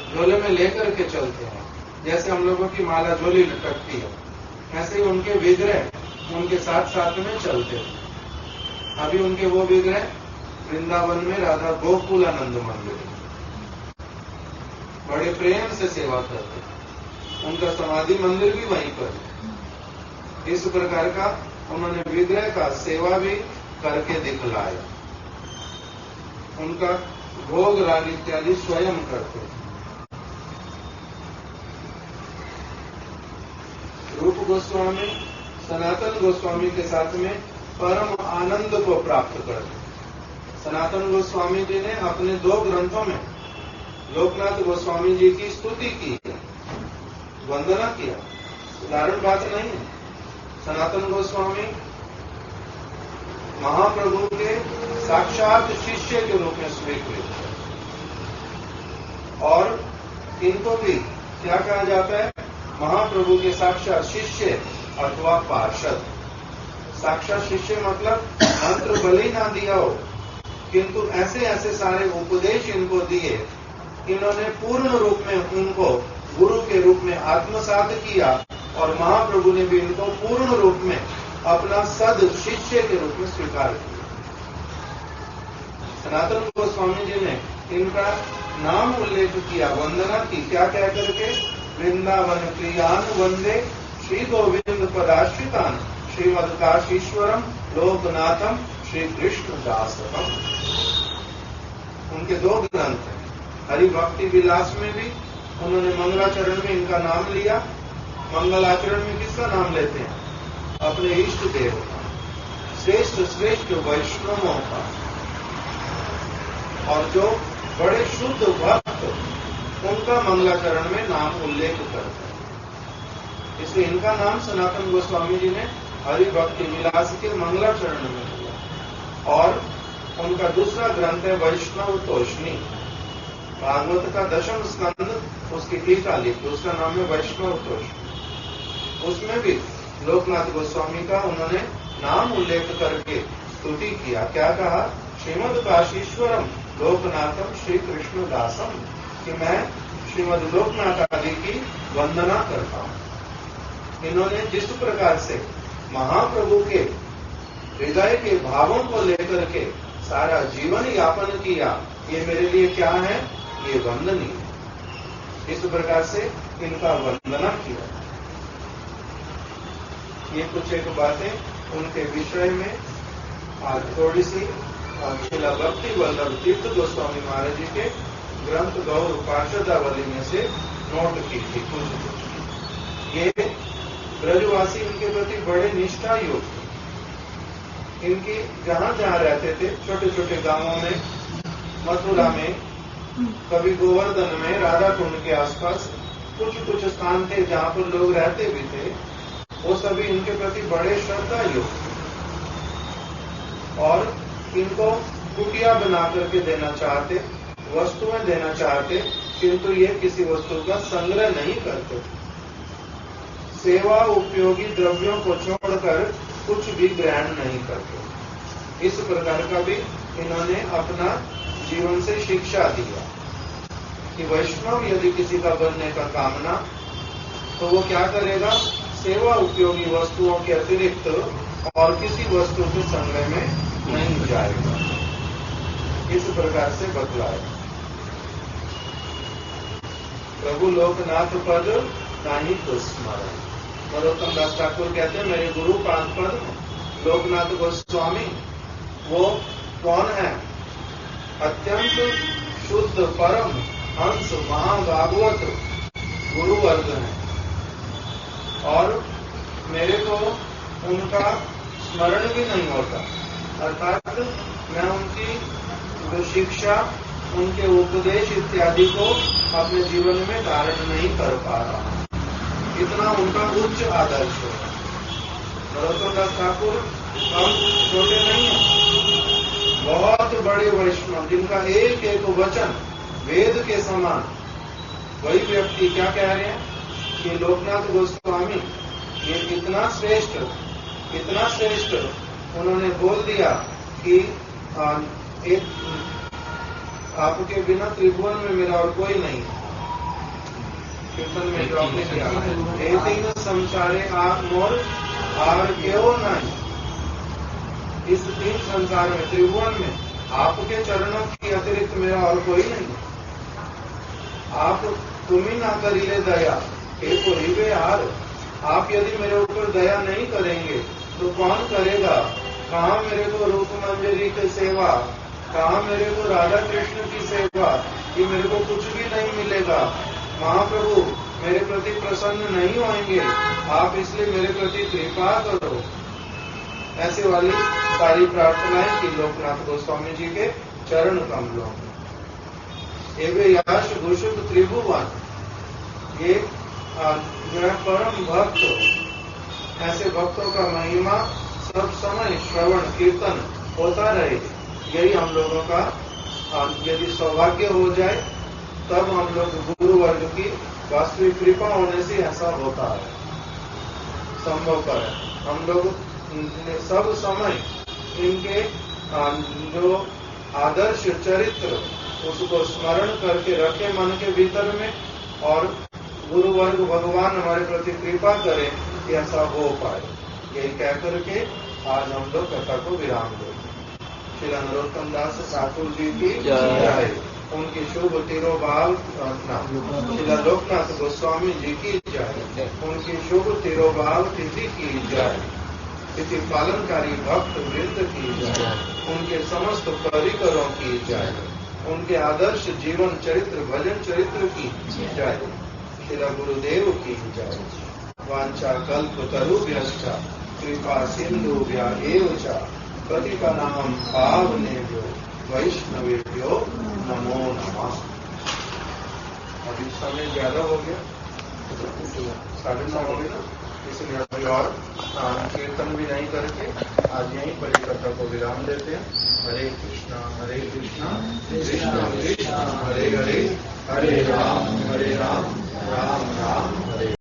झोले में लेकर के चलते हैं। जैसे हम लोगों की माला झोली लटकती है, ऐसे ही उनके विग्रह उनके साथ साथ में चलते हैं। अभी उनके वो विग्रह वृंदावन में राधा गोकुलानंद मंदिर बड़े प्रेम से सेवा करते, उनका समाधि मंदिर भी वहीं पर। इस प्रकार का उन्होंने विग्रह का सेवा भी करके दिखलाया। उनका भोग राग इत्यादि स्वयं करते। रूप गोस्वामी सनातन गोस्वामी के साथ में परम आनंद को प्राप्त करते। सनातन गोस्वामी जी ने अपने 2 ग्रंथों में लोकनाथ गोस्वामी जी की स्तुति की, वंदना किया, साधारण बात नहीं है। सनातन गोस्वामी महाप्रभु के साक्षात शिष्य के रूप में स्वीकृत है और इनको भी क्या कहा जाता है, महाप्रभु के साक्षात शिष्य अथवा पार्षद। साक्षात शिष्य मतलब मंत्र बलि ना दिया हो, किंतु ऐसे ऐसे सारे उपदेश इनको दिए, इन्होंने पूर्ण रूप में उनको गुरु के रूप में आत्मसात किया और महाप्रभु ने भी इनको पूर्ण रूप में अपना सद शिष्य के रूप में स्वीकार किया। सनातन गोस्वामी जी ने इनका नाम उल्लेख किया, वंदना की, क्या कह करके, वृंदावन प्रियान वंदे श्री गोविंद पदाश्रितान श्रीमद काशीश्वरम लोकनाथम श्री कृष्ण दासम। उनके 2 ग्रंथ हैं। हरि भक्ति विलास में भी उन्होंने मंगलाचरण में इनका नाम लिया। मंगलाचरण में किसका नाम लेते हैं, अपने इष्ट देव का, श्रेष्ठ श्रेष्ठ वैष्णवों का, और जो बड़े शुद्ध भक्त उनका मंगलाचरण में नाम उल्लेख करते हैं। इसलिए इनका नाम सनातन गोस्वामी जी ने हरि भक्ति विलास के मंगलाचरण में दिया। और उनका दूसरा ग्रंथ है वैष्णव तोषणी, भागवत का 10वें स्कंद, उसकी टीका लिखी, उसका नाम है वैष्णव तोषणी। उसमें भी लोकनाथ गोस्वामी का उन्होंने नाम उल्लेख करके स्तुति किया। क्या कहा, श्रीमद काशीश्वरम लोकनाथम श्री कृष्ण दासम, कि मैं श्रीमद लोकनाथ आदि की वंदना करता हूं। इन्होंने जिस प्रकार से महाप्रभु के हृदय के भावों को लेकर के सारा जीवन यापन किया, ये मेरे लिए क्या है? ये वंदनीय। इस प्रकार से इनका वंदना किया। ये कुछ एक बातें उनके विषय में आज थोड़ी सी श्रील भक्ति वल्लभ तीर्थ गोस्वामी महाराज जी के ग्रंथ गौर पार्षदावली में से नोट की थी कुछ। ये ब्रजवासी इनके प्रति बड़े निष्ठा युक्त, इनकी जहां जहां रहते थे, छोटे छोटे गांवों में, मथुरा में, कभी गोवर्धन में, राधा कुंड के आसपास कुछ कुछ स्थान थे जहां पर लोग रहते भी थे, वो सभी इनके प्रति बड़े श्रद्धा युक्त और इनको कुटिया बना करके देना चाहते, वस्तुएं देना चाहते, किंतु ये किसी वस्तु का संग्रह नहीं करते। सेवा उपयोगी द्रव्यों को छोड़कर कुछ भी ग्रहण नहीं करते। इस प्रकार का भी इन्होंने अपना जीवन से शिक्षा दिया कि वैष्णव यदि किसी का बनने का कामना, तो वो क्या करेगा? सेवा उपयोगी वस्तुओं के अतिरिक्त और किसी वस्तु के संग्रह में नहीं जाएगा। इस प्रकार से बतलाया। प्रभु लोकनाथ पद नहीं तो स्मरण। नरोत्तम दास ठाकुर कहते हैं, मेरे गुरु पाद पद लोकनाथ गोस्वामी वो कौन है? अत्यंत शुद्ध परम हंस महाभागवत गुरु वर्ग है और मेरे को उनका स्मरण भी नहीं होता, अर्थात मैं उनकी जो शिक्षा, उनके उपदेश इत्यादि को अपने जीवन में धारण नहीं कर पा रहा। इतना उनका उच्च आदर्श है। नरोत्तम दास ठाकुर हम छोटे नहीं हैं, बहुत बड़े वैष्णव जिनका एक एक वचन वेद के समान। वही व्यक्ति क्या कह रहे हैं कि लोकनाथ गोस्वामी ये इतना श्रेष्ठ उन्होंने बोल दिया कि एक आपके बिना त्रिभुवन में मेरा और कोई नहीं। कीर्तन में जो आपने किया, एक तीन संसारे आप मोर और क्यों नहीं। इस तीन संसार में, त्रिभुवन में आपके चरणों की अतिरिक्त मेरा और कोई नहीं। आप तुम ही ना करिए दया, एक रिवे हार। आप यदि मेरे ऊपर दया नहीं करेंगे तो कौन करेगा? कहाँ मेरे को रूप मंजरी की सेवा, कहाँ मेरे को राधा कृष्ण की सेवा, कि मेरे को कुछ भी नहीं मिलेगा। महाप्रभु मेरे प्रति प्रसन्न नहीं होंगे, आप इसलिए मेरे प्रति कृपा करो। ऐसे वाली सारी प्रार्थनाएं की लोकनाथ गोस्वामी जी के चरण कमलों में। एवे यश घोषित त्रिभुवन, ये जो है परम भक्त, ऐसे भक्तों का महिमा सब समय श्रवण कीर्तन होता रहे। यही हम लोगों का यदि सौभाग्य हो जाए तब हम लोग गुरु वर्ग की वास्तविक कृपा होने से ऐसा होता है, संभवपर है। हम लोग सब समय इनके जो आदर्श चरित्र उसको स्मरण करके रखे मन के भीतर में, और गुरु वर्ग भगवान हमारे प्रति कृपा करे कि ऐसा हो पाए। यही कह करके आज हम लोग कथा को विराम देंगे। श्री नरोत्तम दास ठाकुर जी की जय, उनकी शुभ तिरोभाव प्रार्थना। श्री लोकनाथ गोस्वामी जी की जय, उनकी शुभ तिरोभाव तिथि की जय, तिथि पालनकारी भक्त वृंद की जय, उनके समस्त परिकरों की जय, उनके आदर्श जीवन चरित्र भजन चरित्र की जय, श्री गुरुदेव की जय। वांछा कल्प तरुभ्यश्च कृपा सिंधुभ्य एव च पतितानां पावनेभ्यो वैष्णवेभ्यो नमो नमः। अभी समय ज्यादा हो गया, 9:30 हो गया, इसलिए अभी और कीर्तन भी नहीं करके आज यहीं पर कथा को विराम देते हैं। हरे कृष्णा कृष्णा कृष्णा कृष्णा हरे हरे, हरे राम